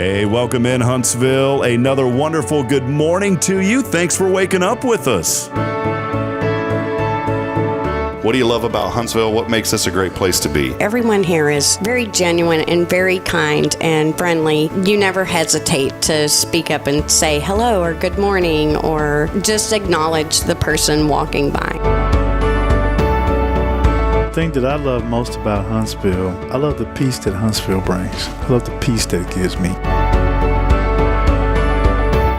Hey, welcome in Huntsville. Another wonderful good morning to you. Thanks for waking up with us. What do you love about Huntsville? What makes this a great place to be? Everyone here is very genuine and very kind and friendly. You never hesitate to speak up and say hello or good morning or just acknowledge the person walking by. The thing that I love most about Huntsville, I love the peace that Huntsville brings. I love the peace that it gives me.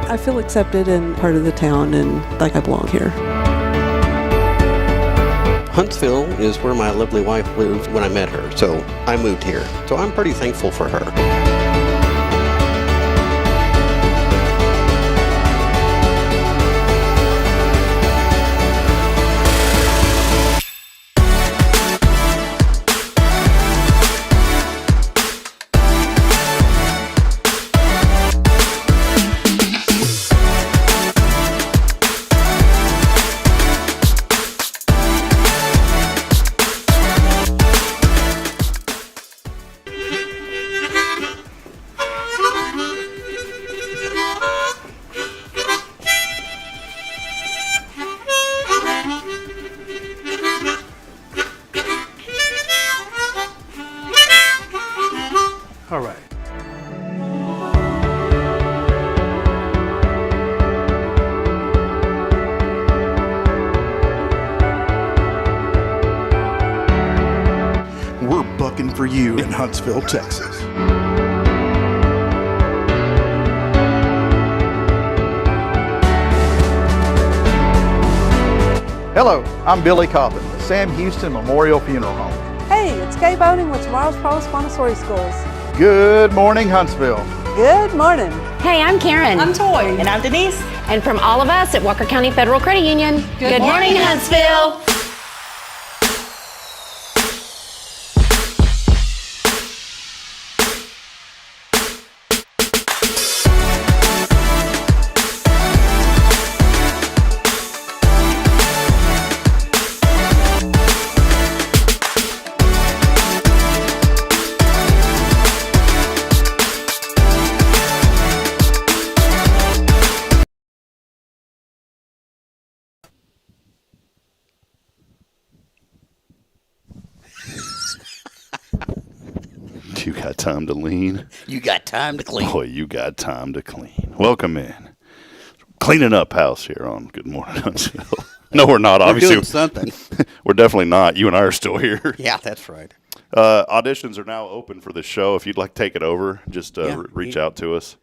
I feel accepted and part of the town and like I belong here. Huntsville is where my lovely wife lived when I met her, so I moved here. So I'm pretty thankful for her. All right. We're bucking for you in Huntsville, Texas. Hello, I'm Billy Coppin, the Sam Houston Memorial Funeral Home. Hey, it's Kay Boning with Tomorrow's Promise Montessori Schools. Good morning, Huntsville. Good morning. Hey, I'm Karen. I'm Toy. And I'm Denise. And from all of us at Walker County Federal Credit Union, good morning, Huntsville. You got time to lean? You got time to clean. Boy, you got time to clean. Welcome in. Cleaning up house here on Good Morning Huntsville. No, we're not. We're Obviously, doing something. We're definitely not. You and I are still here. Yeah, that's right. Auditions are now open for this show. If you'd like to take it over, just reach out to us.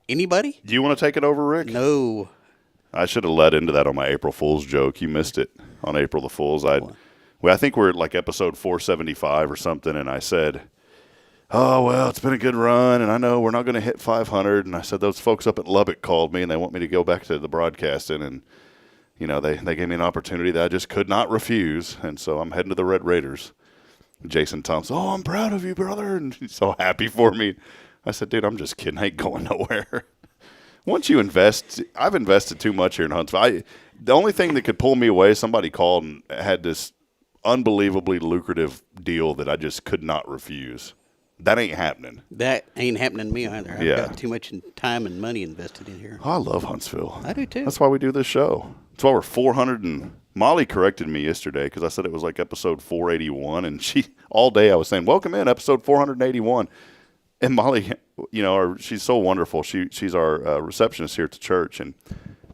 Anybody? Do you want to take it over, Rick? No. I should have led into that on my April Fool's joke. You missed it on April the Fool's. I think we're at like episode 475 or something, and I said, oh, well, it's been a good run, and I know we're not going to hit 500. And I said, those folks up at Lubbock called me, and they want me to go back to the broadcasting, and, you know, they gave me an opportunity that I just could not refuse, and so I'm heading to the Red Raiders. Jason Thompson, oh, I'm proud of you, brother, and he's so happy for me. I said, dude, I'm just kidding. I ain't going nowhere. Once you invest, I've invested too much here in Huntsville. The only thing that could pull me away, somebody called and had this unbelievably lucrative deal that I just could not refuse. That ain't happening. That ain't happening to me either. I've got too much time and money invested in here. Oh, I love Huntsville. I do too. That's why we do this show. That's why we're 400 and Molly corrected me yesterday because I said it was like episode 481, and she all day I was saying, welcome in episode 481. And Molly, you know, she's so wonderful. She's our receptionist here at the church, and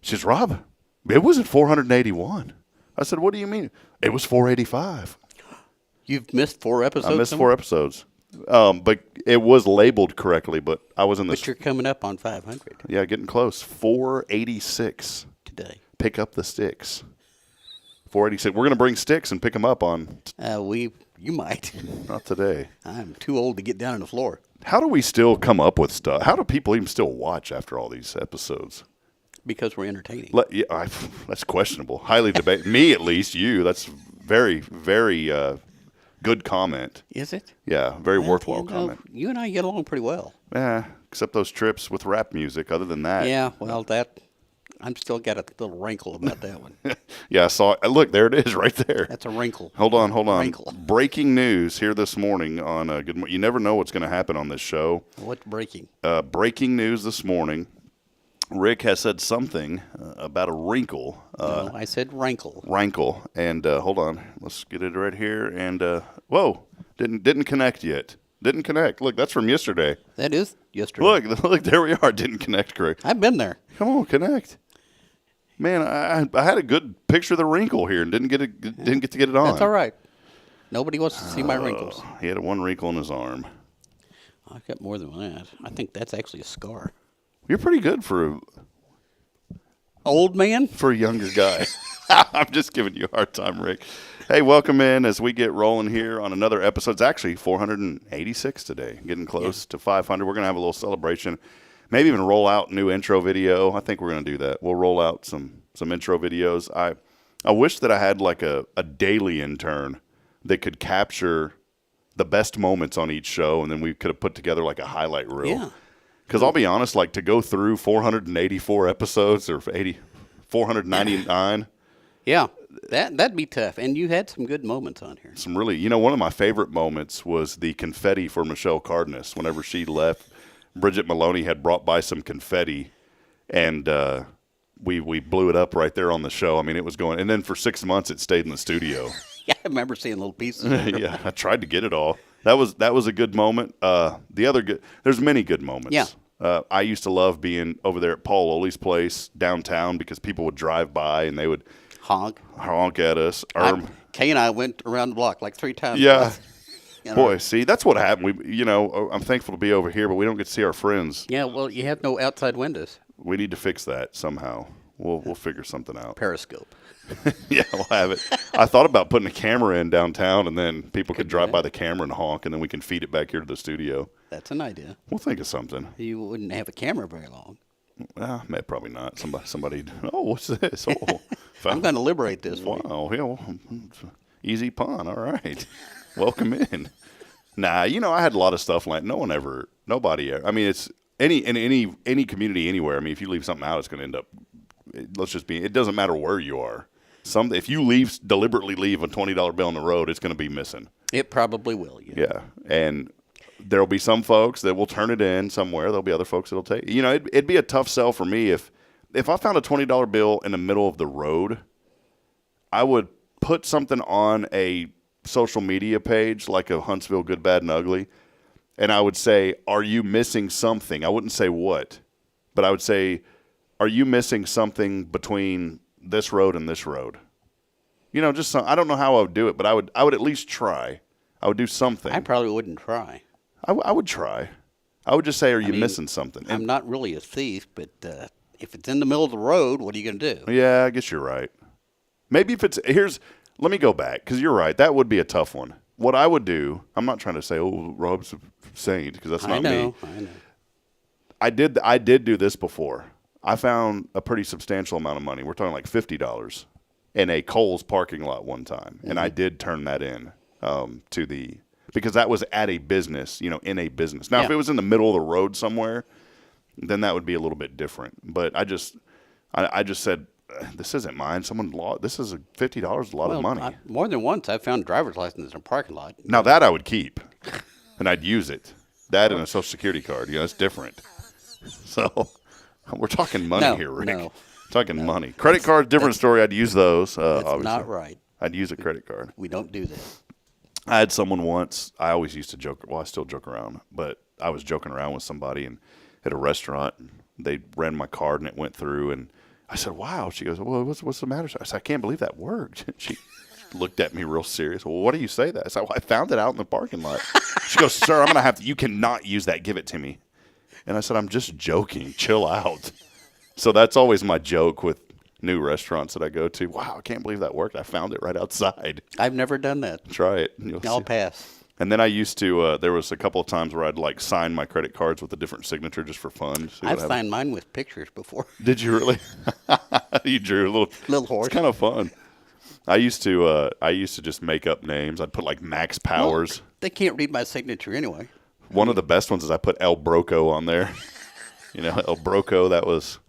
she says, Rob, it wasn't 481. I said, what do you mean? It was 485. You've missed 4 episodes? I missed 4 episodes. But it was labeled correctly, but I was in the... But you're coming up on 500. Yeah, getting close. 486. Today. Pick up the sticks. 486. We're going to bring sticks and pick them up on... You might. Not today. I'm too old to get down on the floor. How do we still come up with stuff? How do people even still watch after all these episodes? Because we're entertaining. That's questionable. Highly debate. Me, at least. You. That's very, very good comment. Is it? Yeah, very worthwhile comment. You and I get along pretty well. Yeah, except those trips with rap music. Other than that. Yeah, well, that I'm still got a little wrinkle about that one. Yeah, I saw it. Look, there it is right there. That's a wrinkle. Hold on. Wrinkle. Breaking news here this morning on Good Morning. You never know what's going to happen on this show. What's breaking? Breaking news this morning. Rick has said something about a wrinkle. No, I said wrinkle. Rankle. And hold on. Let's get it right here. And, whoa, didn't connect yet. Didn't connect. Look, that's from yesterday. That is yesterday. Look, there we are. Didn't connect correct. I've been there. Come on, connect. Man, I had a good picture of the wrinkle here and didn't get to get it on. That's all right. Nobody wants to see my wrinkles. He had one wrinkle in his arm. I've got more than that. I think that's actually a scar. You're pretty good for Old man? a younger guy. I'm just giving you a hard time, Rick. Hey, welcome in as we get rolling here on another episode. It's actually 486 today, getting close to 500. We're going to have a little celebration. Maybe even roll out new intro video. I think we're going to do that. We'll roll out some intro videos. I wish that I had like a daily intern that could capture the best moments on each show, and then we could have put together like a highlight reel. Yeah. Because I'll be honest, like to go through 484 episodes or 499. Yeah, that'd be tough. And you had some good moments on here. Some really, one of my favorite moments was the confetti for Michelle Cardenas. Whenever she left, Bridget Maloney had brought by some confetti, and we blew it up right there on the show. I mean, it was going, and then for 6 months it stayed in the studio. Yeah, I remember seeing little pieces of it. Yeah, I tried to get it all. That was a good moment. The other good, there's many good moments. Yeah. I used to love being over there at Paul Oley's place downtown because people would drive by and they would Honk. at us. Kay and I went around the block like 3 times. Yeah. You know? Boy, see, that's what happened. I'm thankful to be over here, but we don't get to see our friends. Yeah, well, you have no outside windows. We need to fix that somehow. We'll figure something out. Periscope. Yeah, we'll have it. I thought about putting a camera in downtown, and then people could drive by the camera and honk, and then we can feed it back here to the studio. That's an idea. We'll think of something. You wouldn't have a camera very long. Probably not. Somebody. Oh, what's this? Oh, I'm going to liberate this one. Wow. Yeah, well, easy pun. All right. Welcome in. Nah, I had a lot of stuff like nobody ever. I mean, it's in any community anywhere. I mean, if you leave something out, it's going to end up. It doesn't matter where you are. If you deliberately leave a $20 bill on the road, it's going to be missing. It probably will. Yeah, and there'll be some folks that will turn it in somewhere. There'll be other folks that'll take. It'd be a tough sell for me if I found a $20 bill in the middle of the road. I would put something on a social media page like a Huntsville Good, Bad, and Ugly, and I would say, "Are you missing something?" I wouldn't say what, but I would say, "Are you missing something between this road and this road?" Just I don't know how I would do it, but I would at least try. I would do something. I probably wouldn't try. I would try. I would just say, "Are you missing something?" I'm not really a thief, but if it's in the middle of the road, what are you going to do? Yeah, I guess you're right. Maybe let me go back, because you're right. That would be a tough one. What I would do, I'm not trying to say, "Oh, Rob's a saint," because that's not me. I know. I did do this before. I found a pretty substantial amount of money. We're talking like $50 in a Kohl's parking lot one time, and I did turn that in because that was at a business, in a business. Now, if it was in the middle of the road somewhere, then that would be a little bit different. But I just said, this isn't mine. This is $50 is a lot of money. More than once, I've found driver's licenses in a parking lot. Now that I would keep, and I'd use it. That and a Social Security card, it's different. So we're talking money here, Rick. No. Talking money. Credit cards, different story. I'd use those. That's obviously. not right. I'd use a credit card. We don't do that. I had someone once. I always used to joke. Well, I still joke around, but I was joking around with somebody at a restaurant. And they ran my card and it went through. And I said, "Wow." She goes, "Well, what's the matter?" I said, "I can't believe that worked." She looked at me real serious. "Well, what do you say that?" I said, "Well, I found it out in the parking lot." She goes, "Sir, I'm going to have to. You cannot use that. Give it to me." And I said, "I'm just joking. Chill out." So that's always my joke with new restaurants that I go to. "Wow, I can't believe that worked. I found it right outside." I've never done that. Try it. I'll pass. And then I used to, there was a couple of times where I'd sign my credit cards with a different signature just for fun. I've signed mine with pictures before. Did you really? You drew a little horse. It's kind of fun. I used to just make up names. I'd put Max Powers. Well, they can't read my signature anyway. One of the best ones is I put El Broco on there. El Broco, that was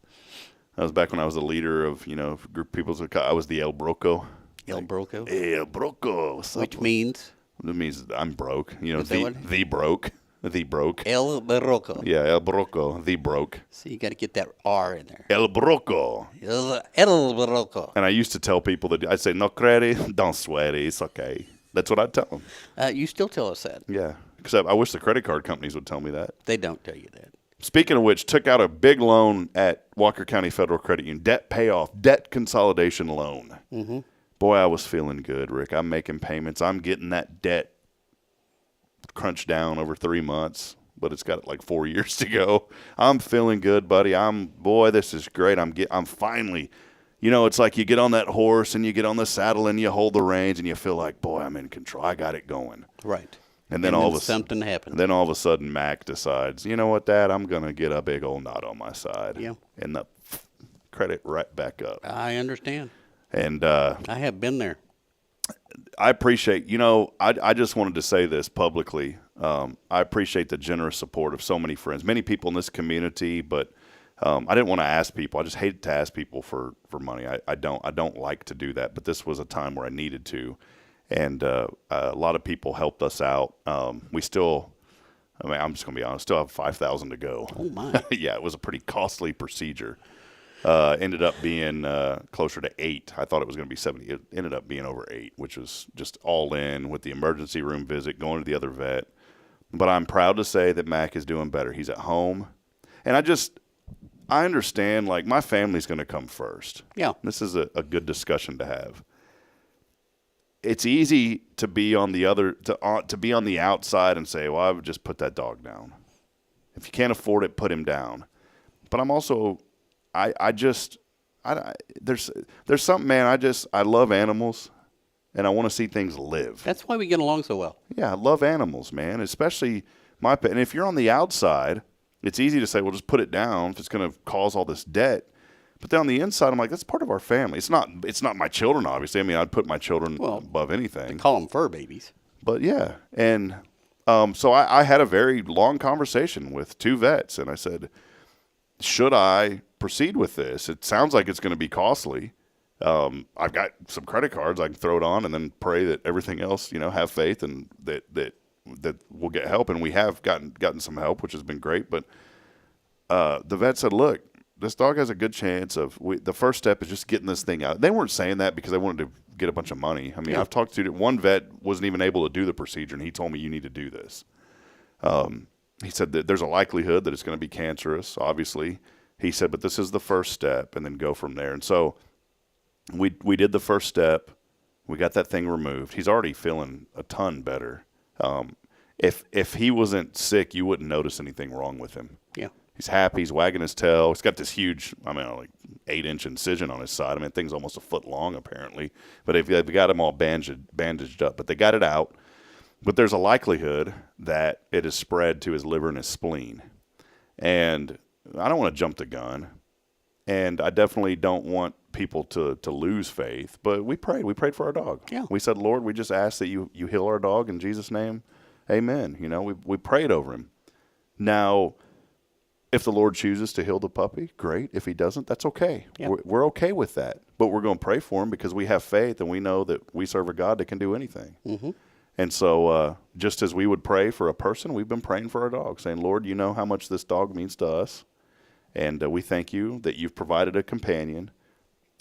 That was back when I was the leader of, a group of people. I was the El Broco. El Broco? El Broco. Which means? It means I'm broke. The broke. The broke. El Broco. Yeah, El Broco. The broke. So you got to get that R in there. El Broco. El Broco. And I used to tell people that I'd say, no credit, don't sweat it, it's okay. That's what I'd tell them. You still tell us that. Yeah, because I wish the credit card companies would tell me that. They don't tell you that. Speaking of which, took out a big loan at Walker County Federal Credit Union, debt payoff, debt consolidation loan. Mm-hmm. Boy, I was feeling good, Rick. I'm making payments. I'm getting that debt crunched down over 3 months, but it's got like 4 years to go. I'm feeling good, buddy. Boy, this is great. I'm finally, it's like you get on that horse and you get on the saddle and you hold the reins and you feel like, boy, I'm in control. I got it going. Right. And then all of a something happens. Then all of a sudden, Mac decides, you know what, Dad, I'm gonna get a big old knot on my side. Yeah. And the credit right back up. I understand. And I have been there. I appreciate, I just wanted to say this publicly. I appreciate the generous support of so many friends, many people in this community, but I didn't want to ask people. I just hate to ask people for money. I don't like to do that, but this was a time where I needed to. And a lot of people helped us out. I'm just going to be honest, still have 5,000 to go. Oh, my. Yeah, it was a pretty costly procedure. Ended up being closer to 8. I thought it was going to be 70. It ended up being over 8, which was just all in with the emergency room visit, going to the other vet. But I'm proud to say that Mac is doing better. He's at home. And I understand, like, my family's going to come first. Yeah. This is a good discussion to have. It's easy to be on to be on the outside and say, well, I would just put that dog down. If you can't afford it, put him down. But I'm also, there's something, man. I love animals, and I want to see things live. That's why we get along so well. Yeah, I love animals, man. Especially my pet. And if you're on the outside, it's easy to say, well, just put it down if it's going to cause all this debt. But then on the inside, I'm like, that's part of our family. It's not my children, obviously. I mean, I'd put my children above anything. They call them fur babies. But, yeah. And so I had a very long conversation with 2 vets, and I said, should I proceed with this? It sounds like it's going to be costly. I've got some credit cards. I can throw it on and then pray that everything else, have faith and that we'll get help. And we have gotten some help, which has been great. But the vet said, look, this dog has a good chance of the first step is just getting this thing out. They weren't saying that because they wanted to get a bunch of money. I mean, I've talked to one vet wasn't even able to do the procedure, and he told me you need to do this. He said that there's a likelihood that it's going to be cancerous, obviously. He said, but this is the first step, and then go from there. And so we did the first step. We got that thing removed. He's already feeling a ton better. If he wasn't sick, you wouldn't notice anything wrong with him. Yeah. He's happy. He's wagging his tail. He's got this huge, like 8-inch incision on his side. I mean, the thing's almost a foot long, apparently. But they've got him all bandaged up. But they got it out. But there's a likelihood that it is spread to his liver and his spleen. And I don't want to jump the gun. And I definitely don't want people to lose faith. But we prayed. We prayed for our dog. Yeah. We said, Lord, we just ask that you heal our dog in Jesus' name. Amen. We prayed over him. Now, if the Lord chooses to heal the puppy, great. If he doesn't, that's okay. Yeah. We're okay with that. But we're going to pray for him because we have faith and we know that we serve a God that can do anything. Mm-hmm. And so just as we would pray for a person, we've been praying for our dog, saying, Lord, you know how much this dog means to us. And we thank you that you've provided a companion.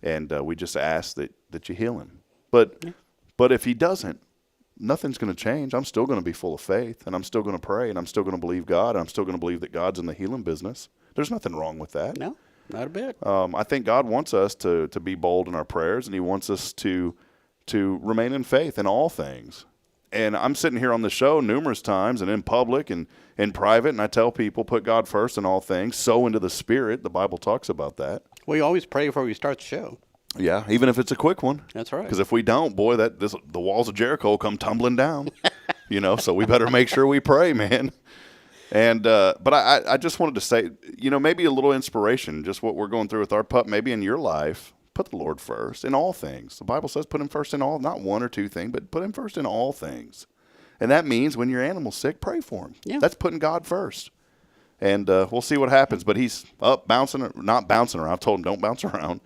And we just ask that you heal him. But if he doesn't, nothing's going to change. I'm still going to be full of faith, and I'm still going to pray, and I'm still going to believe God, and I'm still going to believe that God's in the healing business. There's nothing wrong with that. No, not a bit. I think God wants us to be bold in our prayers, and he wants us to remain in faith in all things. And I'm sitting here on the show numerous times and in public and in private, and I tell people, put God first in all things, sow into the Spirit. The Bible talks about that. We always pray before we start the show. Yeah, even if it's a quick one. That's right. Because if we don't, boy, the walls of Jericho will come tumbling down. So we better make sure we pray, man. And but I just wanted to say, maybe a little inspiration, just what we're going through with our pup, maybe in your life. Put the Lord first in all things. The Bible says put him first in all, not one or two things, but put him first in all things. And that means when your animal's sick, pray for him. Yeah. That's putting God first. And we'll see what happens. But he's not bouncing around. I've told him don't bounce around.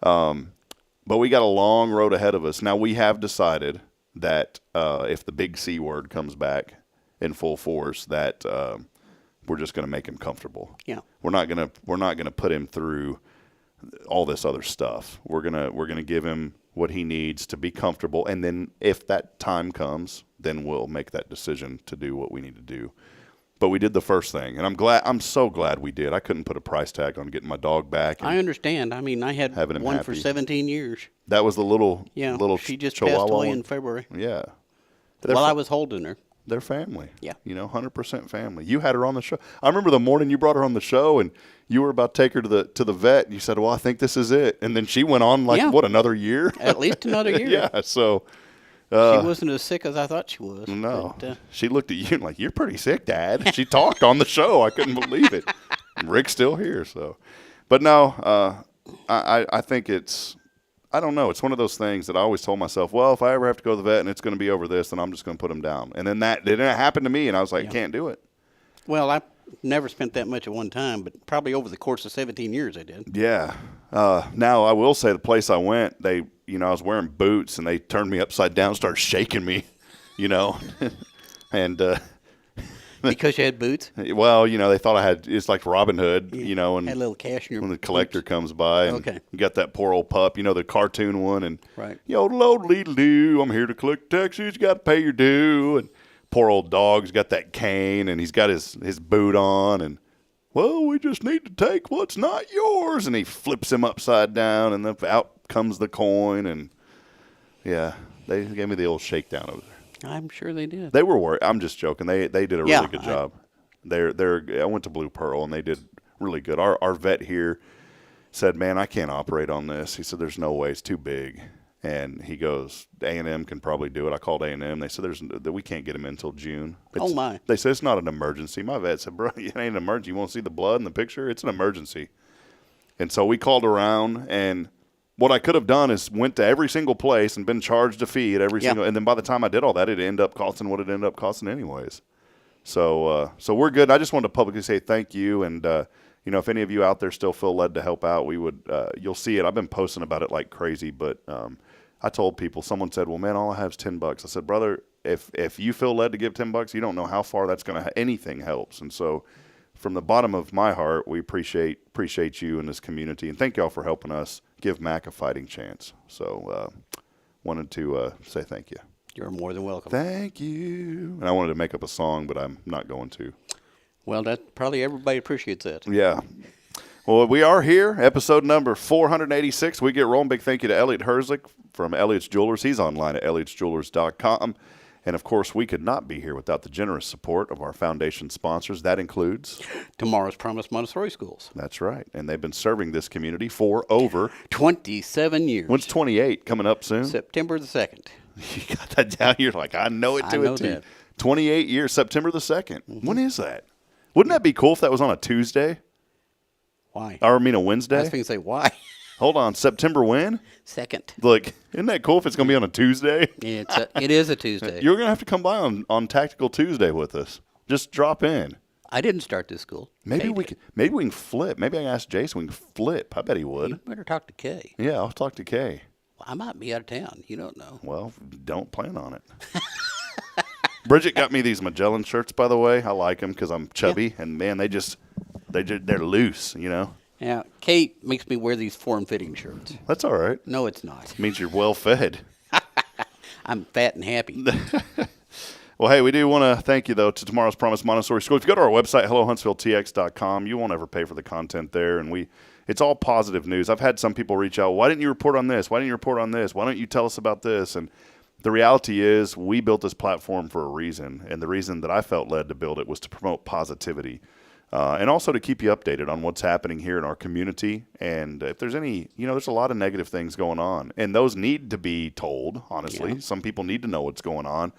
But we got a long road ahead of us. Now, we have decided that if the big C word comes back in full force, that we're just going to make him comfortable. Yeah. We're not gonna put him through all this other stuff. We're gonna give him what he needs to be comfortable, and then if that time comes, then we'll make that decision to do what we need to do. But we did the first thing, and I'm so glad we did. I couldn't put a price tag on getting my dog back. I understand. I mean, I had having him one happy. for 17 years. That was the little She just Chihuahua passed away one. in February. Yeah. While I was holding her. They're family. Yeah. 100% family. You had her on the show. I remember the morning you brought her on the show, and you were about to take her to the vet, and you said, well, I think this is it. And then she went on another year? At least another year. Yeah, so. She wasn't as sick as I thought she was. No. But, she looked at you like, you're pretty sick, Dad. She talked on the show. I couldn't believe it. And Rick's still here, so. But no, I think I don't know. It's one of those things that I always told myself, well, if I ever have to go to the vet and it's going to be over this, then I'm just going to put him down. And then that didn't happen to me, and I was like, can't do it. Well, I never spent that much at one time, but probably over the course of 17 years I did. Yeah. Now, I will say the place I went, I was wearing boots, and they turned me upside down, started shaking me, and Because you had boots? well, they thought I had, it's like Robin Hood, and had a little cash in your when the collector comes by, and Okay. you got that poor old pup, the cartoon one, and Right. Yodel-odel-dee-doo, I'm here to collect taxes, you got to pay your due, and poor old dog's got that cane, and he's got his boot on, and well, we just need to take what's not yours, and he flips him upside down, and then out comes the coin, and yeah, they gave me the old shakedown over there. I'm sure they did. They were worried. I'm just joking. They did a really Yeah, good job. I went to Blue Pearl, and they did really good. Our vet here said, man, I can't operate on this. He said, there's no way. It's too big. And he goes, A&M can probably do it. I called A&M. They said we can't get him in until June. Oh, my. They said it's not an emergency. My vet said, bro, it ain't an emergency. You want to see the blood in the picture? It's an emergency. And so we called around, and what I could have done is went to every single place and been charged a fee at every single, and then by the time I did all that, it ended up costing what it ended up costing anyways. So we're good. I just wanted to publicly say thank you, and if any of you out there still feel led to help out, we would. You'll see it. I've been posting about it like crazy, but I told people. Someone said, "Well, man, all I have is $10." I said, "Brother, if you feel led to give $10, you don't know how far that's going to. Anything helps." And so, from the bottom of my heart, we appreciate you in this community, and thank y'all for helping us give Mac a fighting chance. So, wanted to say thank you. You're more than welcome. Thank you. And I wanted to make up a song, but I'm not going to. Well, that probably everybody appreciates that. Yeah. Well, we are here, episode number 486. We get rolling. Big thank you to Elliot Herzlich from Elliot's Jewelers. He's online at elliotsjewelers.com. And, of course, we could not be here without the generous support of our foundation sponsors. That includes Tomorrow's Promise Montessori Schools. That's right. And they've been serving this community for over 27 years. When's 28 coming up soon? September the 2nd. You got that down. You're like, I know it to I know it too. that. 28 years, September the 2nd. When is that? Wouldn't that be cool if that was on a Tuesday? Why? Or, I mean, a I Wednesday? was going to say, why? Hold on. September when? 2nd. Look, isn't that cool if it's going to be on a Tuesday? It is a Tuesday. You're going to have to come by on Tactical Tuesday with us. Just drop in. I didn't start this school. Maybe Kay we did. can flip. Maybe I can ask Jason. We can flip. I bet he would. You better talk to Kay. Yeah, I'll talk to Kay. I might be out of town. You don't know. Well, don't plan on it. Bridget got me these Magellan shirts, by the way. I like them because I'm chubby, and man, they're loose, Now, Kate makes me wear these form-fitting shirts. That's all right. No, it's not. It means you're well fed. I'm fat and happy. Well, hey, we do want to thank you, though, to Tomorrow's Promise Montessori School. If you go to our website, hellohuntsvilletx.com, you won't ever pay for the content there, and it's all positive news. I've had some people reach out, why didn't you report on this? Why didn't you report on this? Why don't you tell us about this? And the reality is we built this platform for a reason, and the reason that I felt led to build it was to promote positivity and also to keep you updated on what's happening here in our community. And if there's any, there's a lot of negative things going on, and those need to be told, honestly. Yeah. Some people need to know what's going on.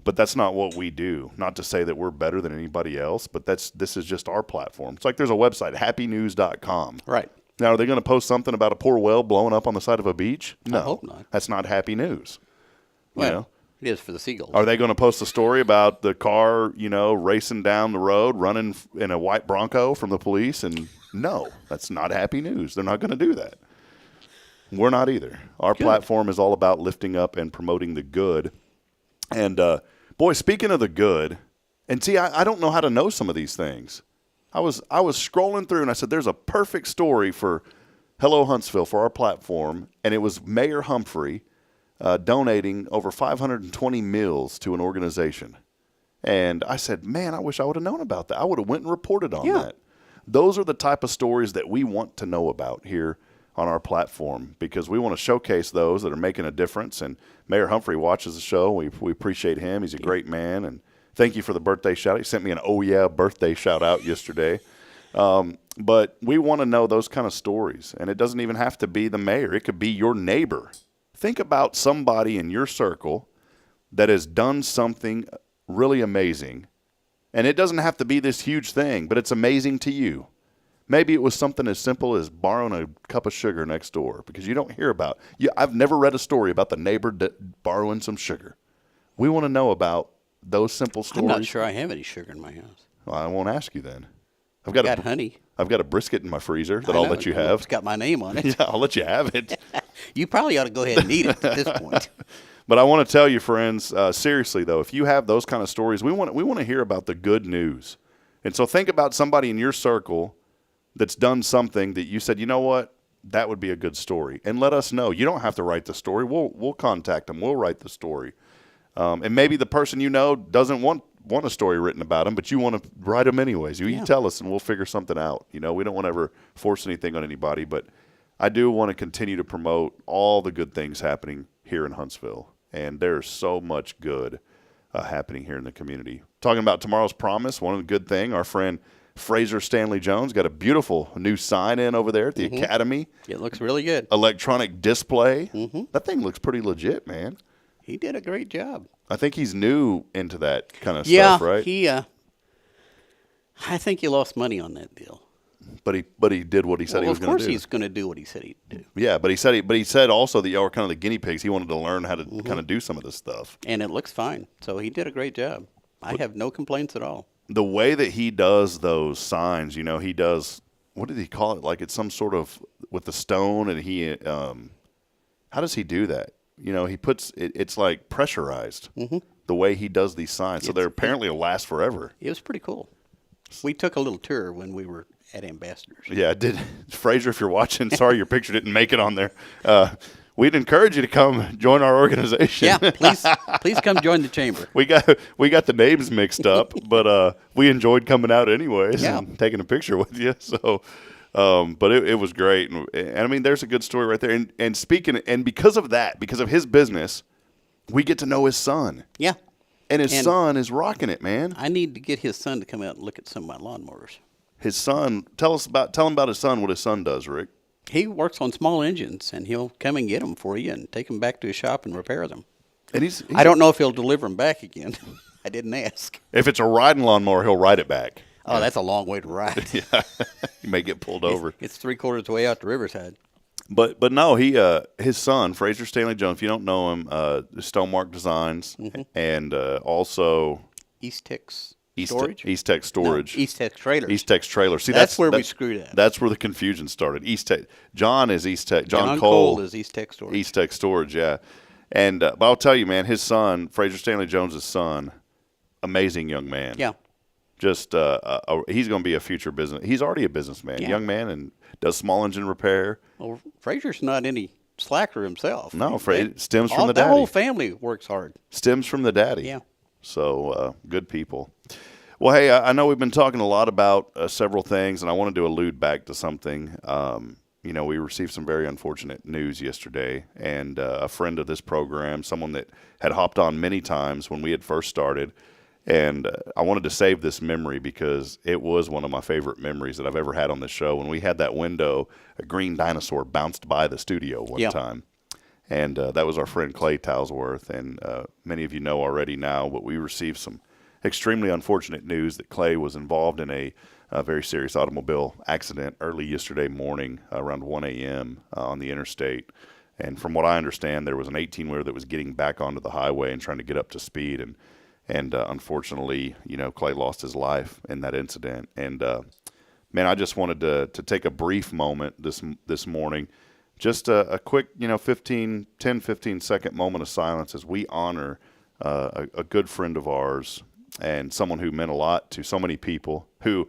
But that's not what we do. Not to say that we're better than anybody else, but this is just our platform. It's like there's a website, happynews.com. Right. Now, are they going to post something about a poor well blowing up on the side of a beach? No. I hope not. That's not happy news. Well, It is for the seagulls. Are they going to post a story about the car, racing down the road, running in a white Bronco from the police? And no, that's not happy news. They're not going to do that. We're not either. Our platform is all about lifting up and promoting the good. And, boy, speaking of the good, and see, I don't know how to know some of these things. I was scrolling through, and I said, there's a perfect story for Hello Huntsville, for our platform, and it was Mayor Humphrey donating over 520 meals to an organization. And I said, man, I wish I would have known about that. I would have went and reported on that. Those are the type of stories that we want to know about here on our platform, because we want to showcase those that are making a difference. And Mayor Humphrey watches the show. We appreciate him. He's a great man. And thank you for the birthday shout out. He sent me an oh yeah birthday shout out yesterday. But we want to know those kind of stories. And it doesn't even have to be the mayor. It could be your neighbor. Think about somebody in your circle that has done something really amazing. And it doesn't have to be this huge thing, but it's amazing to you. Maybe it was something as simple as borrowing a cup of sugar next door, because you don't hear about. I've never read a story about the neighbor borrowing some sugar. We want to know about those simple stories. I'm not sure I have any sugar in my house. Well, I won't ask you then. I've got honey. I've got a brisket in my freezer that I'll let you have. It's got my name on it. Yeah, I'll let you have it. You probably ought to go ahead and eat it at this point. But I want to tell you, friends, seriously though, if you have those kind of stories, we want to hear about the good news. And so think about somebody in your circle that's done something that you said, you know what, that would be a good story, and let us know. You don't have to write the story. We'll contact them. We'll write the story. And maybe the person doesn't want a story written about them, but you want to write them anyways. You tell us, and we'll figure something out. We don't want to ever force anything on anybody, but I do want to continue to promote all the good things happening here in Huntsville, and there's so much good happening here in the community. Talking about tomorrow's promise, one of the good thing, our friend Fraser Stanley Jones got a beautiful new sign in over there at the Academy. It looks really good. Electronic display. That thing looks pretty legit, man. He did a great job. I think he's new into that kind of stuff, right? Yeah, I think he lost money on that deal. But he did what he said he was going to do. Of course he's going to do what he said he'd do. Yeah, but he said also that y'all were kind of the guinea pigs. He wanted to learn how to kind of do some of this stuff. And it looks fine. So he did a great job. I have no complaints at all. The way that he does those signs, he does, what did he call it? Like it's some sort of, with the stone, and he, how does he do that? He puts, it's like pressurized, the way he does these signs. So they're apparently will last forever. It was pretty cool. We took a little tour when we were at Ambassadors. Yeah, I did. Fraser, if you're watching, sorry your picture didn't make it on there. We'd encourage you to come join our organization. Yeah, please come join the chamber. We got the names mixed up, but we enjoyed coming out anyways and taking a picture with you. So, but it was great, and I mean, there's a good story right there. And speaking, and because of that, because of his business, we get to know his son. Yeah, and his son is rocking it, man. I need to get his son to come out and look at some of my lawnmowers. His son, tell him about his son. What his son does, Rick. He works on small engines, and he'll come and get them for you and take them back to his shop and repair them. And he's I don't know if he'll deliver them back again. I didn't ask. If it's a riding lawnmower, he'll ride it back. Oh, that's a long way to ride. Yeah, you may get pulled over. It's 3/4 way out to Riverside. But no, his son, Fraser Stanley Jones, if you don't know him, Stonemark Designs, and also East Tex Storage? East Tex Storage. No, East Tex Trailers. East Tex Trailers. See, that's where we screwed up. That's where the confusion started. John is East Tex. John Cole is East Tex Storage. East Tex Storage, yeah. And but I'll tell you, man, his son, Fraser Stanley Jones' son, amazing young man. Yeah. Just he's going to be a future business. He's already a businessman, young man, and does small engine repair. Well, Fraser's not any slacker himself. No, stems from the daddy. The whole family works hard. Stems from the daddy. Yeah. So good people. Well, hey, I know we've been talking a lot about several things, and I wanted to allude back to something. We received some very unfortunate news yesterday, and a friend of this program, someone that had hopped on many times when we had first started, and I wanted to save this memory because it was one of my favorite memories that I've ever had on this show. When we had that window, a green dinosaur bounced by the studio one time. And that was our friend Clay Talsworth, and many of you know already now, but we received some extremely unfortunate news that Clay was involved in a very serious automobile accident early yesterday morning around 1 a.m. On the interstate. And from what I understand, there was an 18-wheeler that was getting back onto the highway and trying to get up to speed. And unfortunately, Clay lost his life in that incident. And, man, I just wanted to take a brief moment this morning, just a quick, 15 second moment of silence as we honor a good friend of ours and someone who meant a lot to so many people, who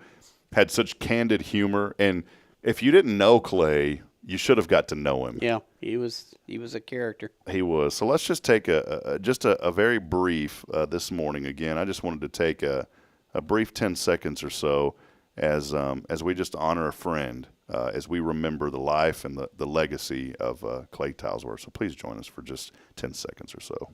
had such candid humor. And if you didn't know Clay, you should have got to know him. Yeah, he was a character. He was. So let's just take a very brief this morning. Again, I just wanted to take a brief 10 seconds or so as we just honor a friend, as we remember the life and the legacy of Clay Talsworth. So please join us for just 10 seconds or so.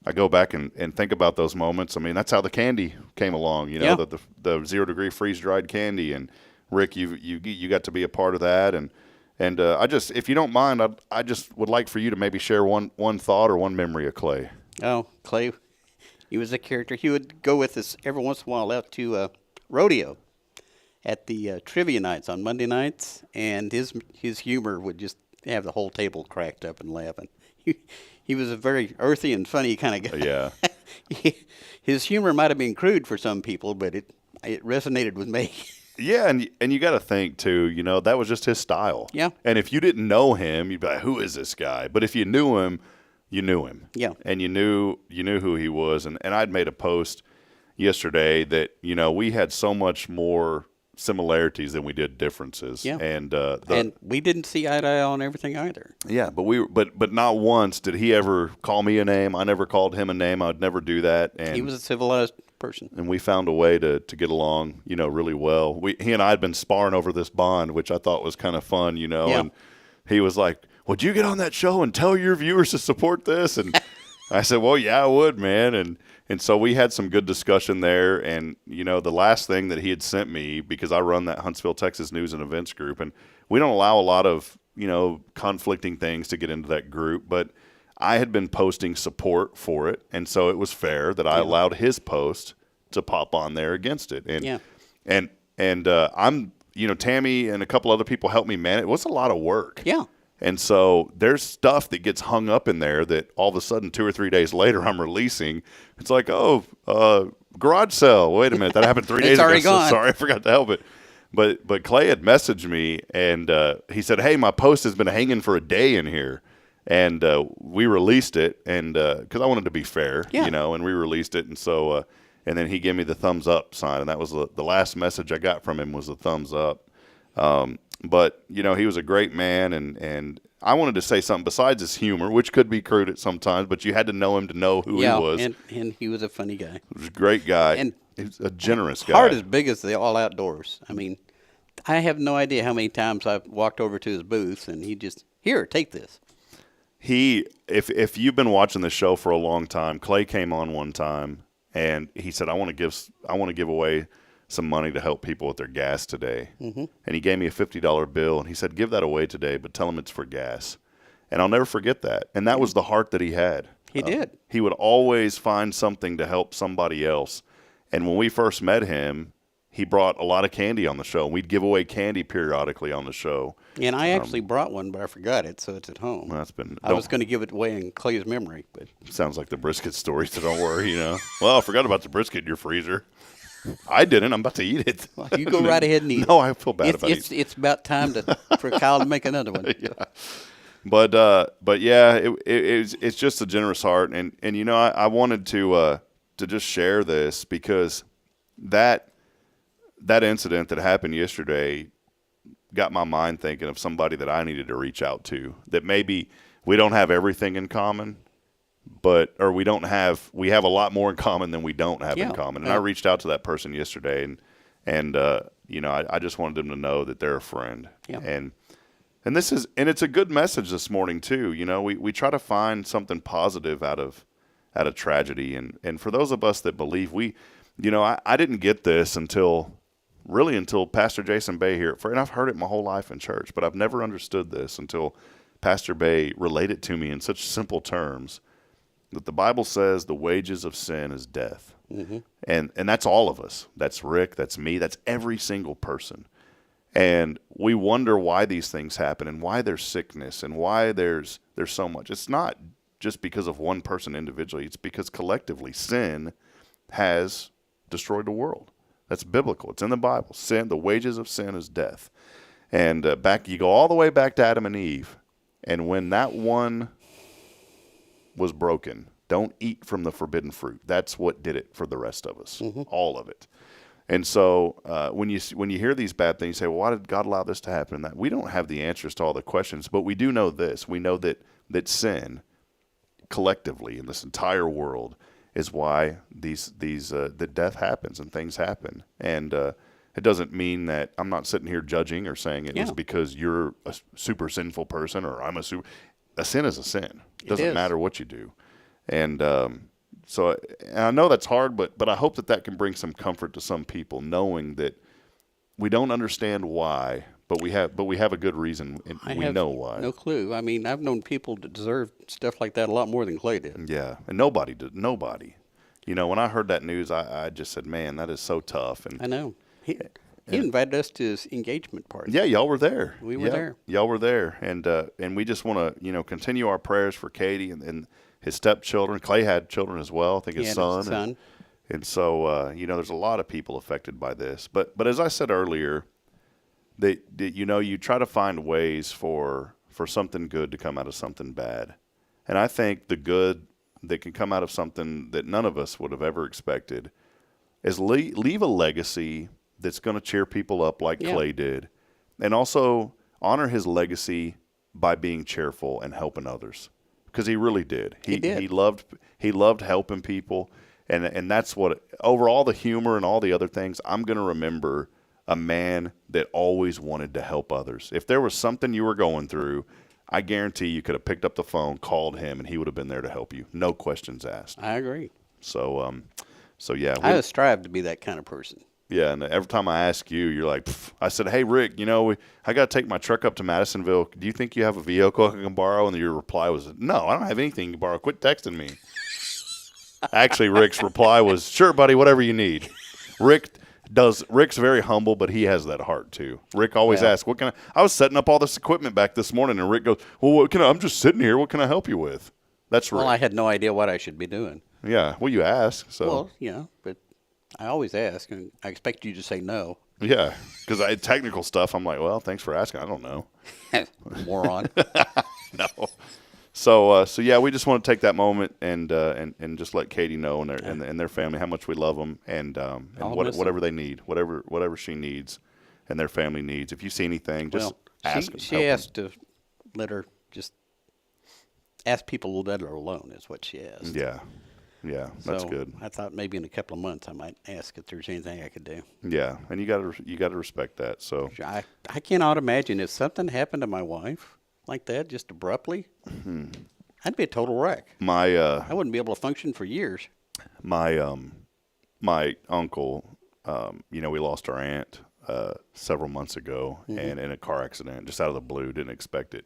I go back and think about those moments. I mean, that's how the candy came along, the 0 degree freeze dried candy. And Rick, you got to be a part of that. And I just, if you don't mind, I just would like for you to maybe share one thought or one memory of Clay. Oh, Clay, he was a character. He would go with us every once in a while out to rodeo at the trivia nights on Monday nights, and his humor would just have the whole table cracked up and laughing. He was a very earthy and funny kind of guy. Yeah. His humor might have been crude for some people, but it resonated with me. Yeah, and you got to think too, that was just his style. Yeah. And if you didn't know him, you'd be like, who is this guy? But if you knew him, you knew him. Yeah. And you knew who he was. And I'd made a post yesterday that, we had so much more similarities than we did differences. Yeah. And we didn't see eye to eye on everything either. Yeah, but not once did he ever call me a name. I never called him a name. I'd never do that. And he was a civilized person. And we found a way to get along, really well. He and I had been sparring over this bond, which I thought was kind of fun, Yeah. And he was like, would you get on that show and tell your viewers to support this? And I said, well, yeah, I would, man. And so we had some good discussion there. And, the last thing that he had sent me, because I run that Huntsville, Texas News and Events group, and we don't allow a lot of, conflicting things to get into that group, but I had been posting support for it. And so it was fair that I allowed his post to pop on there against it. And, I'm, Tammy and a couple other people helped me manage. It was a lot of work. Yeah. And so there's stuff that gets hung up in there that all of a sudden 2 or 3 days later I'm releasing. It's like, garage sale. Wait a minute, that happened 3 days ago. Already gone. So sorry, I forgot to help it. But Clay had messaged me and he said, hey, my post has been hanging for a day in here. And we released it, and because I wanted to be fair, and we released it. And so and then he gave me the thumbs up sign, and that was the last message I got from him was the thumbs up. But, he was a great man, and I wanted to say something besides his humor, which could be crude at sometimes, but you had to know him to know who he was. And he was a funny guy. He was a great guy. And he was a generous guy. Heart as big as the all outdoors. I mean, I have no idea how many times I've walked over to his booth, and he just, here, take this. If you've been watching the show for a long time, Clay came on one time, and he said, I want to give away some money to help people with their gas today. Mm-hmm. And he gave me a $50 bill, and he said, give that away today, but tell them it's for gas. And I'll never forget that. And that was the heart that he had. He did. He would always find something to help somebody else. And when we first met him, he brought a lot of candy on the show. We'd give away candy periodically on the show. And I actually brought one, but I forgot it, so it's at home. Well, I was going to give it away in Clay's memory. But sounds like the brisket story, so don't worry, Well, I forgot about the brisket in your freezer. I didn't. I'm about to eat it. Well, you go right ahead and eat it. No, I feel bad about it. It's about time for Kyle to make another one. Yeah. But yeah, it's just a generous heart, and I wanted to just share this because that incident that happened yesterday got my mind thinking of somebody that I needed to reach out to, that maybe we don't have everything in common, we have a lot more in common than we don't have in common. And I reached out to that person yesterday, and I just wanted them to know that they're a friend. Yeah. And it's a good message this morning too. We try to find something positive out of tragedy. And for those of us that believe, I didn't get this until really until Pastor Jason Bay here, and I've heard it my whole life in church, but I've never understood this until Pastor Bay related it to me in such simple terms that the Bible says the wages of sin is death. Mm-hmm. And that's all of us. That's Rick, that's me, that's every single person. And we wonder why these things happen and why there's sickness and why there's so much. It's not just because of one person individually. It's because collectively sin has destroyed the world. That's biblical. It's in the Bible. Sin, the wages of sin is death. And you go all the way back to Adam and Eve. And when that one was broken, don't eat from the forbidden fruit. That's what did it for the rest of us, all of it. And so when you hear these bad things, you say, well, why did God allow this to happen? And that we don't have the answers to all the questions, but we do know this. We know that sin collectively in this entire world is why that death happens and things happen. And it doesn't mean that I'm not sitting here judging or saying it was because you're a super sinful person or I'm a sin is a sin. It doesn't matter what you do. And so and I know that's hard, but I hope that can bring some comfort to some people, knowing that we don't understand why, but we have a good reason, and we know why. No clue. I mean, I've known people that deserve stuff like that a lot more than Clay did. Yeah, and nobody did. Nobody. You know, when I heard that news, I just said, "Man, that is so tough." And I know he invited us to his engagement party. Yeah, y'all were there. We were there. Y'all were there, and we just want to continue our prayers for Katie and his stepchildren. Clay had children as well. I think his son. And so, there's a lot of people affected by this. But as I said earlier, that you try to find ways for something good to come out of something bad. And I think the good that can come out of something that none of us would have ever expected is leave a legacy that's going to cheer people up like Clay did. And also honor his legacy by being cheerful and helping others. Because he really did. He did. He loved helping people, and that's what over all the humor and all the other things. I'm going to remember a man that always wanted to help others. If there was something you were going through, I guarantee you could have picked up the phone, called him, and he would have been there to help you. No questions asked. I agree. So yeah. I strive to be that kind of person. Yeah, and every time I ask you, you're like, pff. I said, hey, Rick, I got to take my truck up to Madisonville. Do you think you have a vehicle I can borrow? And your reply was, no, I don't have anything you can borrow. Quit texting me. Actually, Rick's reply was, sure, buddy, whatever you need. Rick's very humble, but he has that heart too. Rick always asks, what can I was setting up all this equipment back this morning, and Rick goes, well, I'm just sitting here. What can I help you with? That's Rick. Well, I had no idea what I should be doing. Yeah, well, you ask. So. Well, but I always ask, and I expect you to say no. Yeah, because technical stuff, I'm like, well, thanks for asking. I don't know. Moron. No. So yeah, we just want to take that moment and just let Katie know and their family how much we love them and whatever they need, whatever she needs and their family needs. If you see anything, just ask them. She asked to let her just ask people to let her alone. Is what she asked. Yeah, that's good. I thought maybe in a couple of months I might ask if there's anything I could do. Yeah, and you got to respect that. So I cannot imagine if something happened to my wife like that just abruptly. I'd be a total wreck. I wouldn't be able to function for years. My uncle, we lost our aunt several months ago, and in a car accident, just out of the blue, didn't expect it.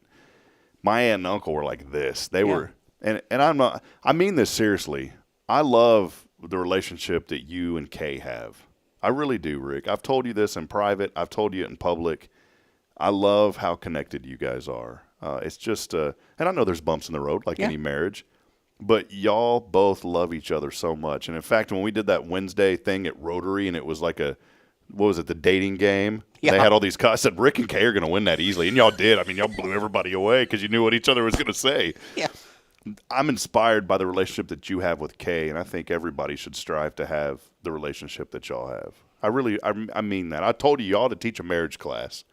My aunt and uncle were like this. They were, and I mean this seriously. I love the relationship that you and Kay have. I really do, Rick. I've told you this in private. I've told you it in public. I love how connected you guys are. It's just, and I know there's bumps in the road like any marriage, but y'all both love each other so much. And in fact, when we did that Wednesday thing at Rotary, and it was like the dating game? Yeah. They had all these. I said, Rick and Kay are going to win that easily. And y'all did. I mean, y'all blew everybody away because you knew what each other was going to say. Yeah. I'm inspired by the relationship that you have with Kay, and I think everybody should strive to have the relationship that y'all have. I mean that. I told you all to teach a marriage class.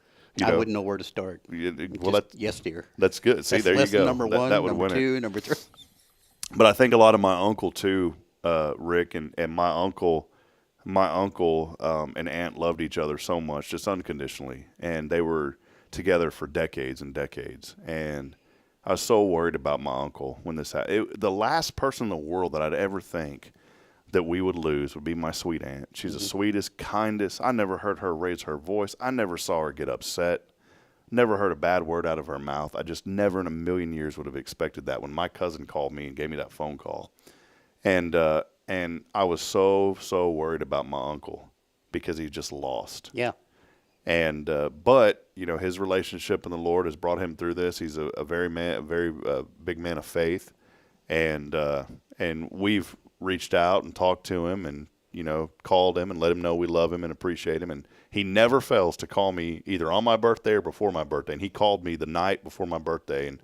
I wouldn't know where to start. Well, yes, dear. That's good. See, there you go. Number one, that would number win two, it. number three. But I think a lot of my uncle too, Rick, and my uncle and aunt loved each other so much, just unconditionally, and they were together for decades and decades. And I was so worried about my uncle when this happened. The last person in the world that I'd ever think that we would lose would be my sweet aunt. She's the sweetest, kindest. I never heard her raise her voice. I never saw her get upset. Never heard a bad word out of her mouth. I just never in a million years would have expected that when my cousin called me and gave me that phone call. And I was so worried about my uncle because he just lost. Yeah. And but his relationship in the Lord has brought him through this. He's a very big man of faith, and we've reached out and talked to him and called him and let him know we love him and appreciate him. And he never fails to call me either on my birthday or before my birthday. And he called me the night before my birthday, and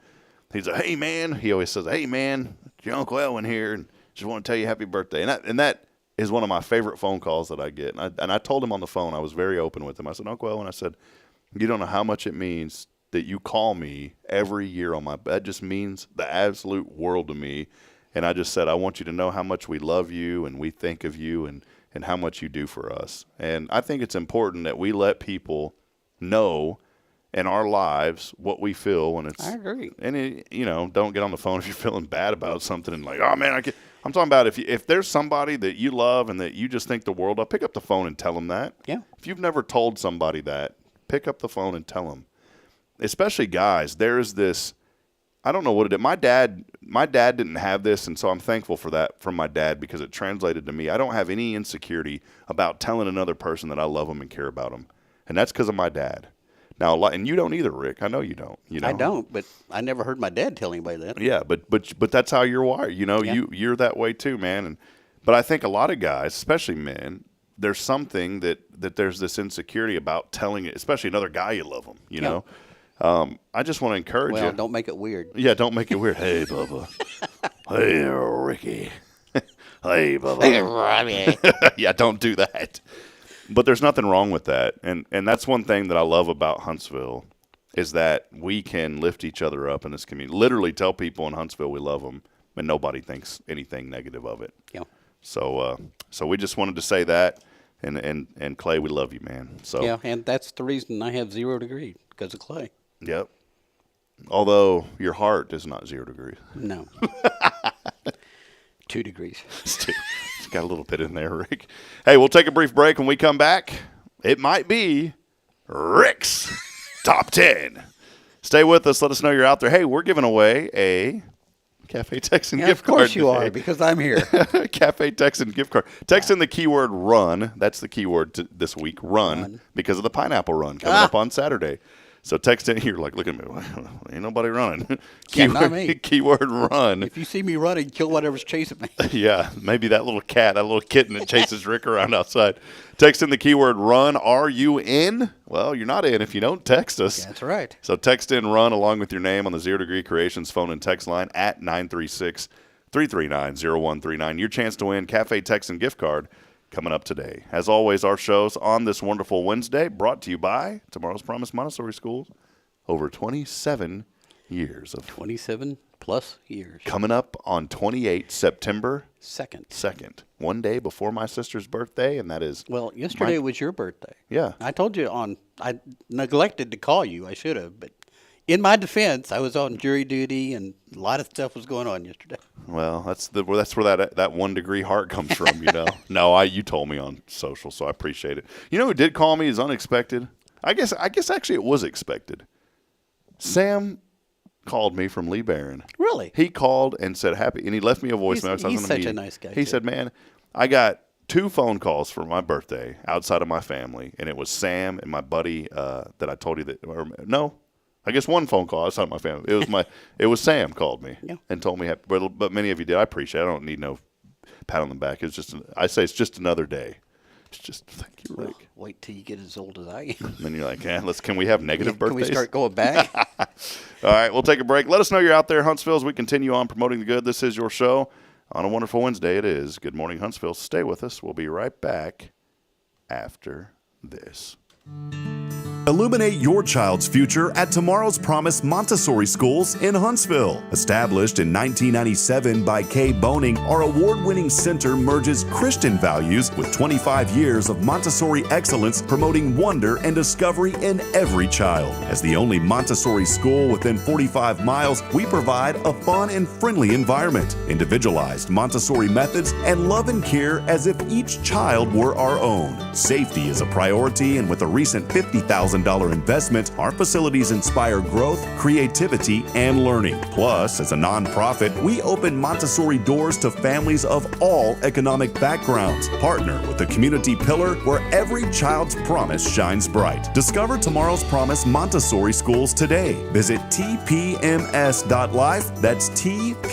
he's like, "Hey man," he always says, "Hey man, it's your Uncle Elwin here, and just want to tell you happy birthday." And that is one of my favorite phone calls that I get. And I told him on the phone, I was very open with him. I said, "Uncle Elwin," I said, "you don't know how much it means that you call me every year on that just means the absolute world to me." And I just said, "I want you to know how much we love you and we think of you and how much you do for us." And I think it's important that we let people know in our lives what we feel when it's. I agree. And don't get on the phone if you're feeling bad about something and like, "Oh man, I'm talking about if there's somebody that you love and that you just think the world of, pick up the phone and tell them that. Yeah. If you've never told somebody that, pick up the phone and tell them. Especially guys, there's this, I don't know what it is. My dad didn't have this, and so I'm thankful for that from my dad because it translated to me. I don't have any insecurity about telling another person that I love them and care about them, and that's because of my dad. Now, and you don't either, Rick. I know you don't. I don't, but I never heard my dad tell anybody that. Yeah, but that's how you're wired. Yeah. You're that way too, man. But I think a lot of guys, especially men, there's something that there's this insecurity about telling it, especially another guy you love them. I just want to encourage you. Well, don't make it weird. Yeah, don't make it weird. Hey, Bubba. Hey, Ricky. Hey, Bubba. Hey, Robbie. Yeah, don't do that. But there's nothing wrong with that. And that's one thing that I love about Huntsville is that we can lift each other up in this community. Literally tell people in Huntsville we love them, and nobody thinks anything negative of it. Yeah. So we just wanted to say that. And Clay, we love you, man. So Yeah, and that's the reason I have 0 degrees, because of Clay. Yep. Although your heart is not 0 degrees. No. 2 degrees. It's got a little bit in there, Rick. Hey, we'll take a brief break. When we come back, it might be Rick's Top 10. Stay with us. Let us know you're out there. Hey, we're giving away a Cafe Texan gift card. Of course you today. are, because I'm here. Cafe Texan gift card. Text in the keyword run. That's the keyword this week, run, because of the pineapple run coming up on Saturday. So text in. You're like, look at me. Ain't nobody running. Not me. Keyword run. If you see me running, kill whatever's chasing me. Yeah, maybe that little kitten that chases Rick around outside. Text in the keyword run. Are you in? Well, you're not in if you don't text us. That's right. So text in run along with your name on the 0 Degree Creations phone and text line at 936-339-0139. Your chance to win Cafe Texan gift card coming up today. As always, our shows on this wonderful Wednesday brought to you by Tomorrow's Promise Montessori Schools. Over 27 years of 27 plus years. Coming up on 28 September 2nd. One day before my sister's birthday, and that is... Well, yesterday was your birthday. Yeah. I told you I neglected to call you. I should have, but in my defense, I was on jury duty, and a lot of stuff was going on yesterday. Well, that's where that 1 degree heart comes from, No, you told me on social, so I appreciate it. You know who did call me is unexpected? I guess actually it was expected. Sam called me from Lee Barron. Really? He called and said happy, and he left me a voicemail. He's such a nice guy. He said, "Man, I got 2 phone calls for my birthday outside of my family, and it was Sam and my buddy that I told you that. Or, no, I guess 1 phone call outside of my family. It was Sam called me and told me happy. But many of you did. I appreciate it. I don't need no pat on the back. It's just it's just another day. It's just thank you, Rick. Well, wait till you get as old as I am. And then you're like, can we have negative birthdays? Can we start going back? All right, we'll take a break. Let us know you're out there, Huntsville, as we continue on promoting the good. This is your show on a wonderful Wednesday. It is Good Morning Huntsville. Stay with us. We'll be right back after this. Illuminate your child's future at Tomorrow's Promise Montessori Schools in Huntsville. Established in 1997 by Kay Boning, our award-winning center merges Christian values with 25 years of Montessori excellence, promoting wonder and discovery in every child. As the only Montessori school within 45 miles, we provide a fun and friendly environment, individualized Montessori methods, and love and care as if each child were our own. Safety is a priority, and with a recent $50,000 investment, our facilities inspire growth, creativity, and learning. Plus, as a nonprofit, we open Montessori doors to families of all economic backgrounds. Partner with the community pillar where every child's promise shines bright. Discover Tomorrow's Promise Montessori Schools today. Visit tpms.life. That's tpms.life.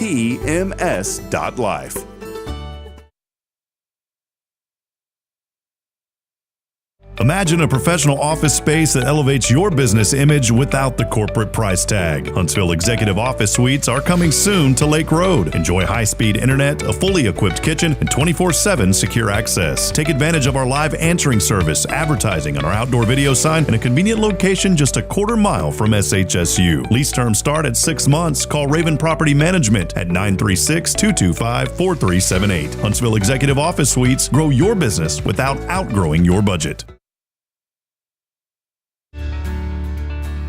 Imagine a professional office space that elevates your business image without the corporate price tag. Huntsville Executive Office Suites are coming soon to Lake Road. Enjoy high-speed internet, a fully equipped kitchen, and 24/7 secure access. Take advantage of our live answering service, advertising on our outdoor video sign, and a convenient location just a quarter-mile from SHSU. Lease terms start at 6 months. Call Raven Property Management at 936-225-4378. Huntsville Executive Office Suites. Grow your business without outgrowing your budget.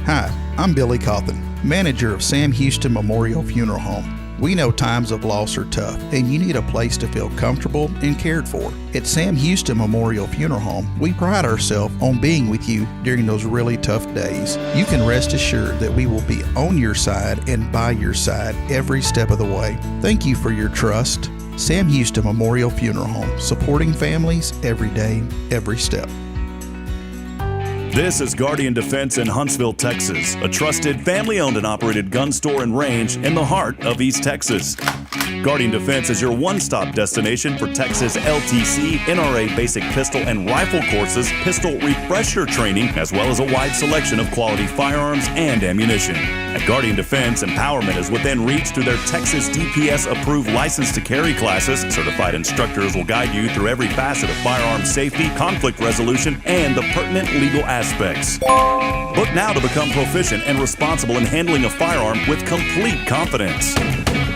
Hi, I'm Billy Cawthon, manager of Sam Houston Memorial Funeral Home. We know times of loss are tough, and you need a place to feel comfortable and cared for. At Sam Houston Memorial Funeral Home, we pride ourselves on being with you during those really tough days. You can rest assured that we will be on your side and by your side every step of the way. Thank you for your trust. Sam Houston Memorial Funeral Home, supporting families every day, every step. This is Guardian Defense in Huntsville, Texas, a trusted family-owned and operated gun store and range in the heart of East Texas. Guardian Defense is your one-stop destination for Texas LTC, NRA basic pistol and rifle courses, pistol refresher training, as well as a wide selection of quality firearms and ammunition. At Guardian Defense, empowerment is within reach through their Texas DPS-approved license to carry classes. Certified instructors will guide you through every facet of firearm safety, conflict resolution, and the pertinent legal aspects. Book now to become proficient and responsible in handling a firearm with complete confidence.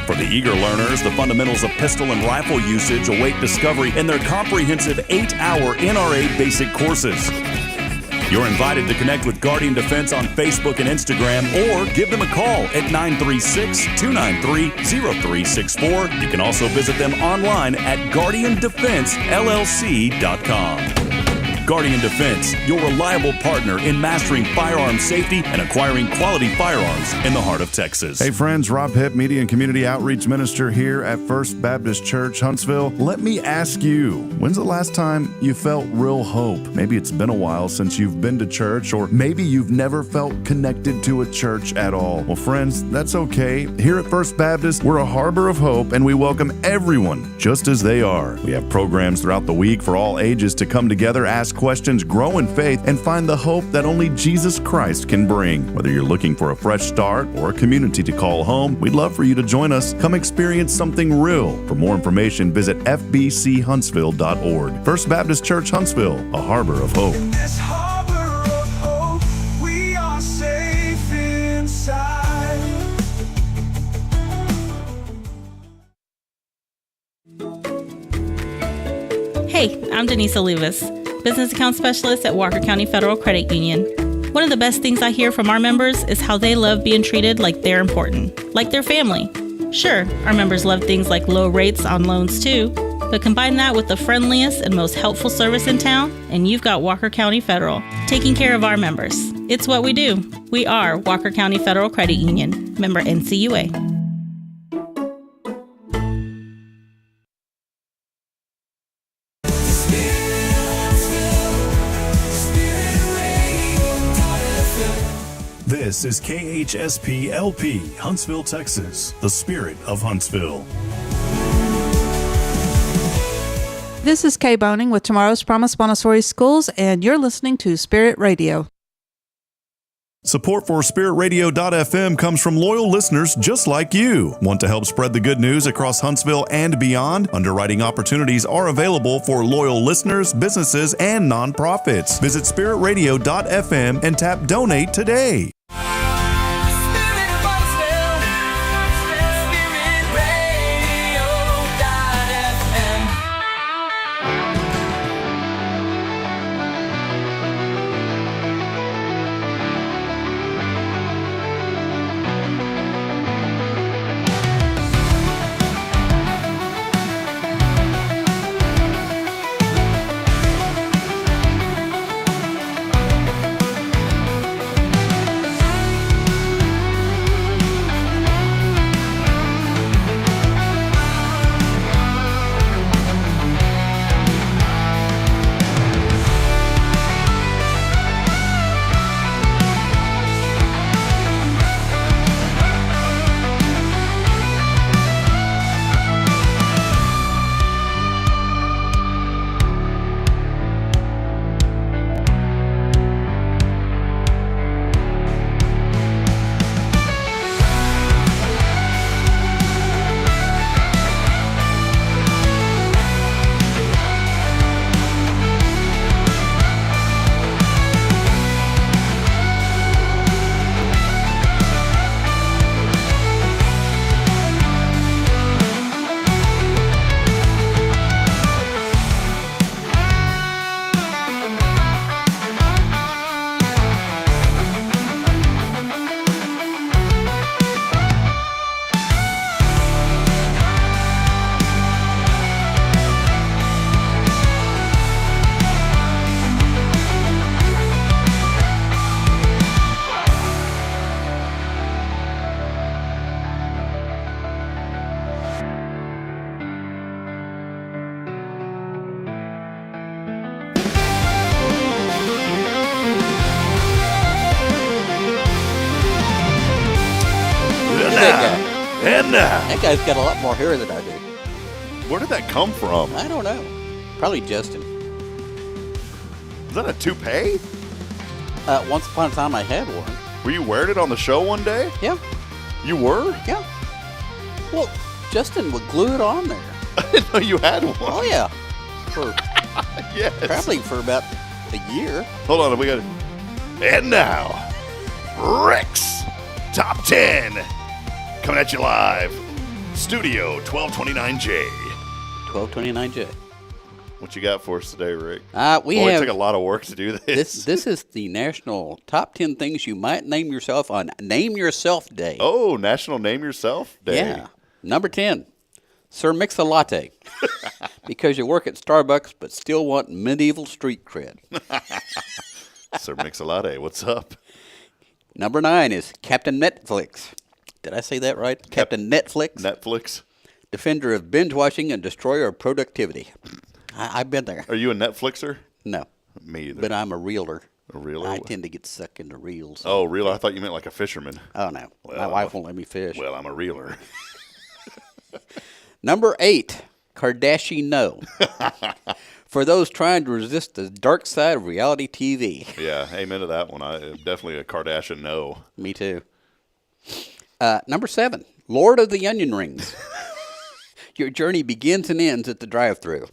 For the eager learners, the fundamentals of pistol and rifle usage await discovery in their comprehensive 8-hour NRA basic courses. You're invited to connect with Guardian Defense on Facebook and Instagram, or give them a call at 936-293-0364. You can also visit them online at guardiandefensellc.com. Guardian Defense, your reliable partner in mastering firearm safety and acquiring quality firearms in the heart of Texas. Hey friends, Rob Hipp, Media and Community Outreach Minister here at First Baptist Church, Huntsville. Let me ask you, when's the last time you felt real hope? Maybe it's been a while since you've been to church, or maybe you've never felt connected to a church at all. Well, friends, that's okay. Here at First Baptist, we're a harbor of hope, and we welcome everyone just as they are. We have programs throughout the week for all ages to come together, ask questions, grow in faith, and find the hope that only Jesus Christ can bring. Whether you're looking for a fresh start or a community to call home, we'd love for you to join us. Come experience something real. For more information, visit fbchuntsville.org. First Baptist Church, Huntsville, a harbor of hope. In this harbor of hope, we are safe inside. Hey, I'm Denise Olivas, Business Account Specialist at Walker County Federal Credit Union. One of the best things I hear from our members is how they love being treated like they're important, like their family. Sure, our members love things like low rates on loans too, but combine that with the friendliest and most helpful service in town, and you've got Walker County Federal, taking care of our members. It's what we do. We are Walker County Federal Credit Union, member NCUA. This is KHSP LP, Huntsville, Texas, the spirit of Huntsville. This is Kay Boning with Tomorrow's Promise Montessori Schools, and you're listening to Spirit Radio. Support for SpiritRadio.fm comes from loyal listeners just like you. Want to help spread the good news across Huntsville and beyond? Underwriting opportunities are available for loyal listeners, businesses, and nonprofits. Visit SpiritRadio.fm and tap Donate today. That guy's got a lot more hair than I do. Where did that come from? I don't know. Probably Justin. Was that a toupee? Once upon a time I had one. Were you wearing it on the show one day? Yeah. You were? Yeah. Well, Justin would glue it on there. I didn't know you had one. Oh, yeah. For yes. Probably for about a year. Hold on, we got it. And now, Rick's Top 10. Coming at you live. Studio 1229J. 1229J. What you got for us today, Rick? It took a lot of work to do this. This is the national top 10 things you might name yourself on Name Yourself Day. Oh, National Name Yourself Day. Yeah. Number 10, Sir Mix-a-Latte. Because you work at Starbucks but still want medieval street cred. Sir Mix-a-Latte, what's up? Number 9 is Captain Netflix. Did I say that right? Captain Netflix? Netflix. Defender of binge watching and destroyer of productivity. I've been there. Are you a Netflixer? No. Me either. But I'm a reeler. A reeler? I tend to get sucked into reels. Oh, reeler? I thought you meant like a fisherman. Oh, no. Well, my wife won't let me fish. Well, I'm a reeler. Number 8, Kardashian No. For those trying to resist the dark side of reality TV. Yeah, amen to that one. Definitely a Kardashian no. Me too. Number 7, Lord of the Onion Rings. Your journey begins and ends at the drive-thru.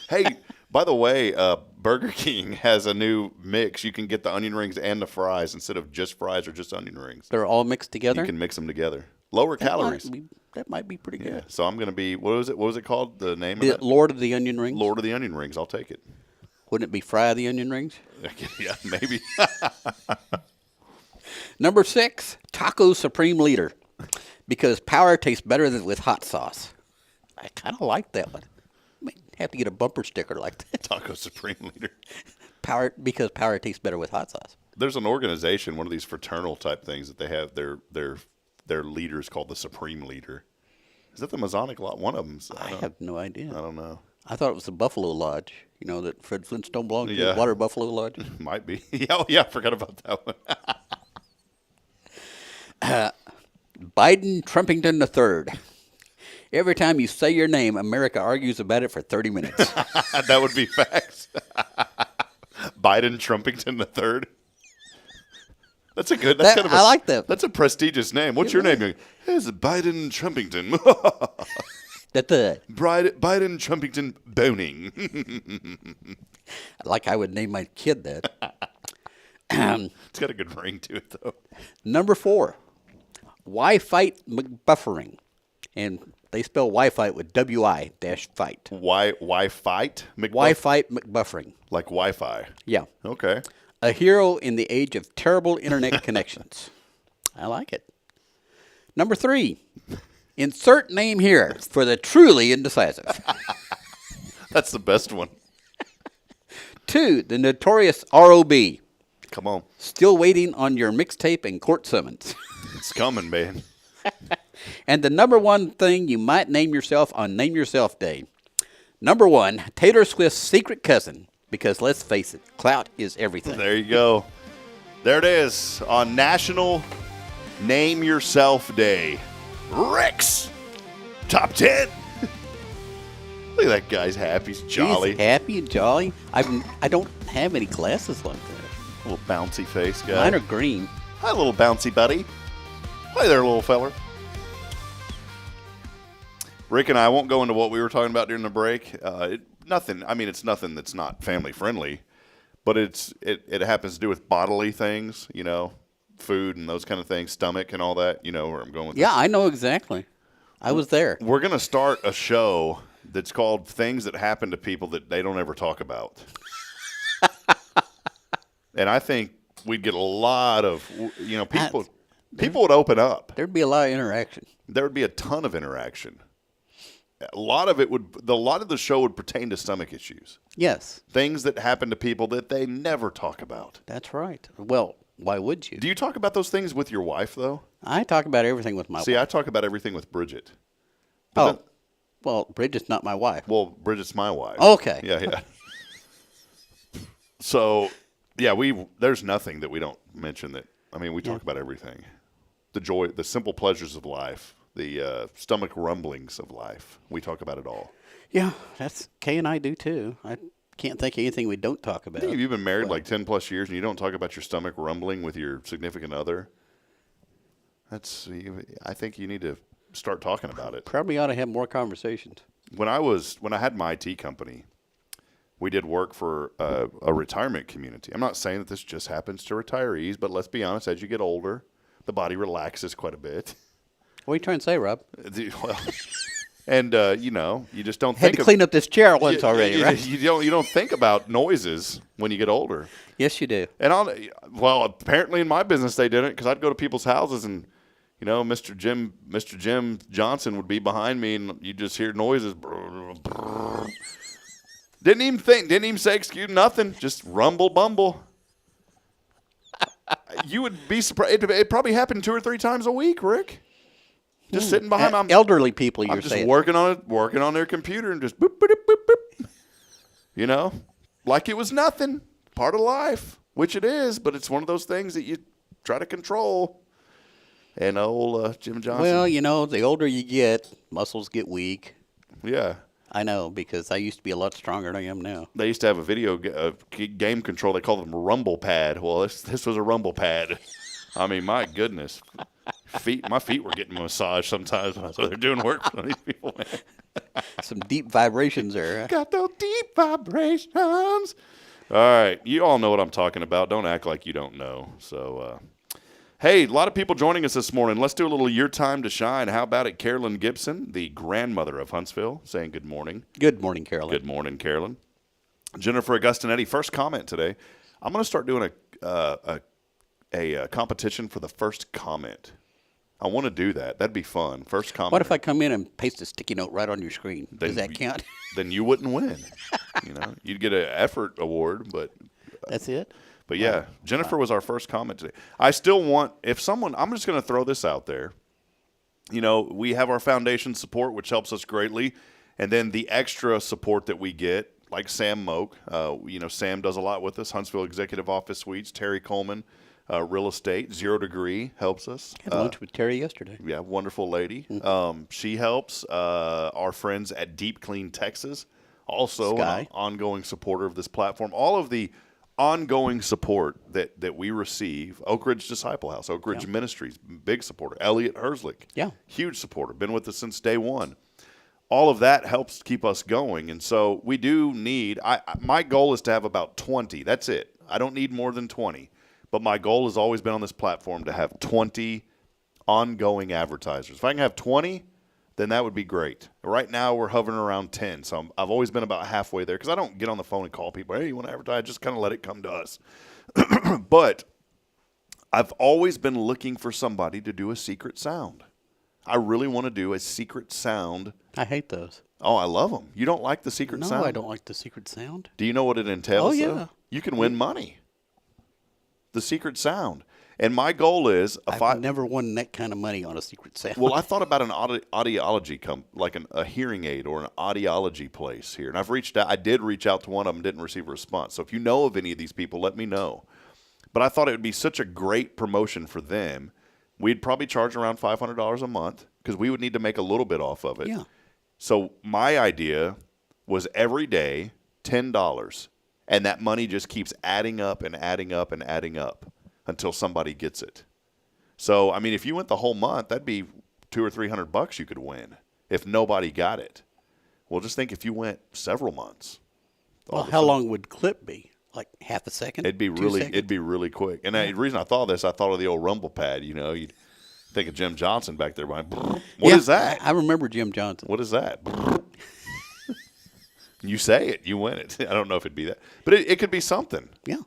Hey, by the way, Burger King has a new mix. You can get the onion rings and the fries instead of just fries or just onion rings. They're all mixed together? You can mix them together. Lower calories. That might be pretty good. Yeah, so I'm going to be, what was it called? The name of it? Lord of the Onion Rings? Lord of the Onion Rings. I'll take it. Wouldn't it be Fry the Onion Rings? Yeah, maybe. Number 6, Taco Supreme Leader. Because power tastes better than with hot sauce. I kind of like that one. I mean, have to get a bumper sticker like that. Taco Supreme Leader. Because power tastes better with hot sauce. There's an organization, one of these fraternal type things that they have their leaders called the Supreme Leader. Is that the Masonic Lodge? One of them. I have no idea. I don't know. I thought it was the Buffalo Lodge. You know that Fred Flintstone belonged to, Yeah. the Water Buffalo Lodge? Might be. Oh, yeah, I forgot about that one. Biden Trumpington III. Every time you say your name, America argues about it for 30 minutes. That would be facts. Biden Trumpington III. That's a good. That's kind of I like that. That's a prestigious name. What's your name? It's Biden Trumpington. The third. Biden Trumpington Boning. Like I would name my kid that. It's got a good ring to it, though. Number 4, Wi-Fi McBuffering. And they spell Wi-Fi with W-I-fight. Wi-Fight? Wi-Fi McBuffering. Like Wi-Fi? Yeah. Okay. A hero in the age of terrible internet connections. I like it. Number 3, insert name here for the truly indecisive. That's the best one. 2, the notorious ROB. Come on. Still waiting on your mixtape and court summons. It's coming, man. And the number 1 thing you might name yourself on Name Yourself Day. Number 1, Taylor Swift's secret cousin. Because let's face it, clout is everything. There you go. There it is on National Name Yourself Day. Rick's Top 10. Look at that guy's happy. He's jolly. He's happy and jolly. I don't have any glasses like that. Little bouncy face guy. Mine are green. Hi, little bouncy buddy. Hi there, little feller. Rick and I won't go into what we were talking about during the break. Nothing. I mean, it's nothing that's not family friendly, but it happens to do with bodily things. You know, food and those kind of things, stomach and all that. You know where I'm going with Yeah, this. I know exactly. I was there. We're gonna start a show that's called "Things That Happen to People That They Don't Ever Talk About." And I think we'd get a lot of, people would open up. There'd be a lot of interaction. There would be a ton of interaction. A lot of the show would pertain to stomach issues. Yes. Things that happen to people that they never talk about. That's right. Well, why would you? Do you talk about those things with your wife, though? I talk about everything with my wife. See, I talk about everything with Bridget. Well, Bridget's not my wife. Well, Bridget's my wife. Okay. Yeah. So, yeah, there's nothing that we don't mention that. I mean, we talk about everything. The joy, the simple pleasures of life, the stomach rumblings of life. We talk about it all. Yeah, that's Kay and I do too. I can't think of anything we don't talk about. You've been married like 10 plus years and you don't talk about your stomach rumbling with your significant other. I think you need to start talking about it. Probably ought to have more conversations. When I had my IT company, we did work for a retirement community. I'm not saying that this just happens to retirees, but let's be honest, as you get older, the body relaxes quite a bit. What are you trying to say, Rob? Well, and you just don't Had think to clean up this chair once already, right? You don't think about noises when you get older. Yes, you do. And apparently in my business they didn't, because I'd go to people's houses and Mr. Jim Johnson would be behind me and you just hear noises. Didn't even say excuse nothing, just rumble bumble. You would be surprised. It probably happened 2 or 3 times a week, Rick. Just sitting behind elderly people. I'm just working on their computer and just boop boop boop boop. Like it was nothing. Part of life, which it is, but it's one of those things that you try to control. And old Jim Johnson. Well, the older you get, muscles get weak. Yeah. I know, because I used to be a lot stronger than I am now. They used to have a video game control. They called them a rumble pad. Well, this was a rumble pad. I mean, my goodness. My feet were getting massaged sometimes when I was there doing work for these people. Man. Some deep vibrations there. Huh? Got those deep vibrations. All right. You all know what I'm talking about. Don't act like you don't know. So, hey, a lot of people joining us this morning. Let's do a little Your Time to Shine. How about it, Carolyn Gibson, the grandmother of Huntsville, saying good morning. Good morning, Carolyn. Good morning, Carolyn. Jennifer Augustinetti, first comment today. I'm going to start doing a competition for the first comment. I want to do that. That'd be fun. First comment. What if I come in and paste a sticky note right on your screen? Does that count? Then you wouldn't win. You'd get an effort award, but that's it. But yeah, Jennifer was our first comment today. I still want, I'm just going to throw this out there. We have our foundation support, which helps us greatly. And then the extra support that we get, like Sam Moak. Sam does a lot with us. Huntsville Executive Office Suites, Terry Coleman, Real Estate, 0 Degree helps us. Had lunch with Terry yesterday. Yeah, wonderful lady. Mm-hmm. She helps. Our friends at Deep Clean Texas, also an ongoing supporter of this platform. All of the ongoing support that we receive. Oak Ridge Disciple House, Oak Ridge Ministries, big supporter. Elliot Herslick, huge supporter, been with us since day one. All of that helps keep us going, and so we do need. My goal is to have about 20. That's it. I don't need more than 20. But my goal has always been on this platform to have 20 ongoing advertisers. If I can have 20, then that would be great. Right now we're hovering around 10, so I've always been about halfway there because I don't get on the phone and call people, hey, you want to advertise? Just kind of let it come to us. But I've always been looking for somebody to do a secret sound. I really want to do a secret sound. I hate those. Oh, I love them. You don't like the secret sound? No, I don't like the secret sound. Do you know what it entails? Oh, yeah. Though? You can win money. The secret sound. And my goal is I've never won that kind of money on a secret sound. Well, I thought about an audiology like a hearing aid or an audiology place here. And I've reached out. I did reach out to one of them, didn't receive a response. So if you know of any of these people, let me know. But I thought it would be such a great promotion for them. We'd probably charge around $500 a month because we would need to make a little bit off of it. Yeah. So my idea was every day $10. And that money just keeps adding up and adding up and adding up until somebody gets it. So, I mean, if you went the whole month, that'd be $200 or $300 you could win if nobody got it. Well, just think if you went several months. Well, how long would clip be? Like half a second? It'd be really quick. And the reason I thought of this, I thought of the old rumble pad. You know, you'd think of Jim Johnson back there. What is that? I remember Jim Johnson. What is that? You say it, you win it. I don't know if it'd be that. But it could be something. Yeah.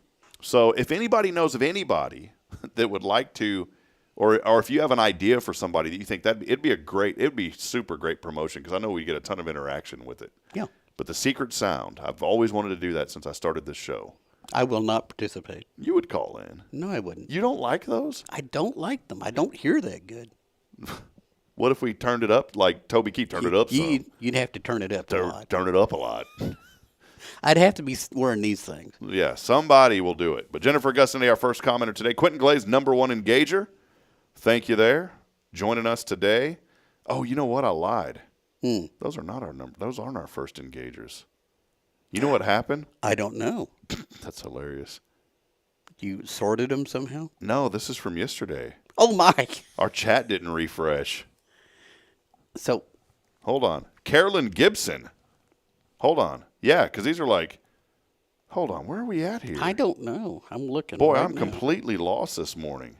So if anybody knows of anybody that would like to, or if you have an idea for somebody that you think it'd be super great promotion because I know we get a ton of interaction with it. Yeah. But the secret sound, I've always wanted to do that since I started this show. I will not participate. You would call in. No, I wouldn't. You don't like those? I don't like them. I don't hear that good. What if we turned it up like Toby Keith turned it up some? You'd have to turn it up a lot. Turn it up a lot. I'd have to be wearing these things. Yeah, somebody will do it. But Jennifer Gustiny, our first commenter today. Quentin Glaze, #1 engager. Thank you there. Joining us today. Oh, you know what? I lied. Those are not our number. Those aren't our first engagers. You know what happened? I don't know. That's hilarious. You sorted them somehow? No, this is from yesterday. Oh, my. Our chat didn't refresh. So. Hold on. Carolyn Gibson. Hold on. Yeah, because these are like, hold on. Where are we at here? I don't know. I'm looking. Boy, right I'm now. completely lost this morning.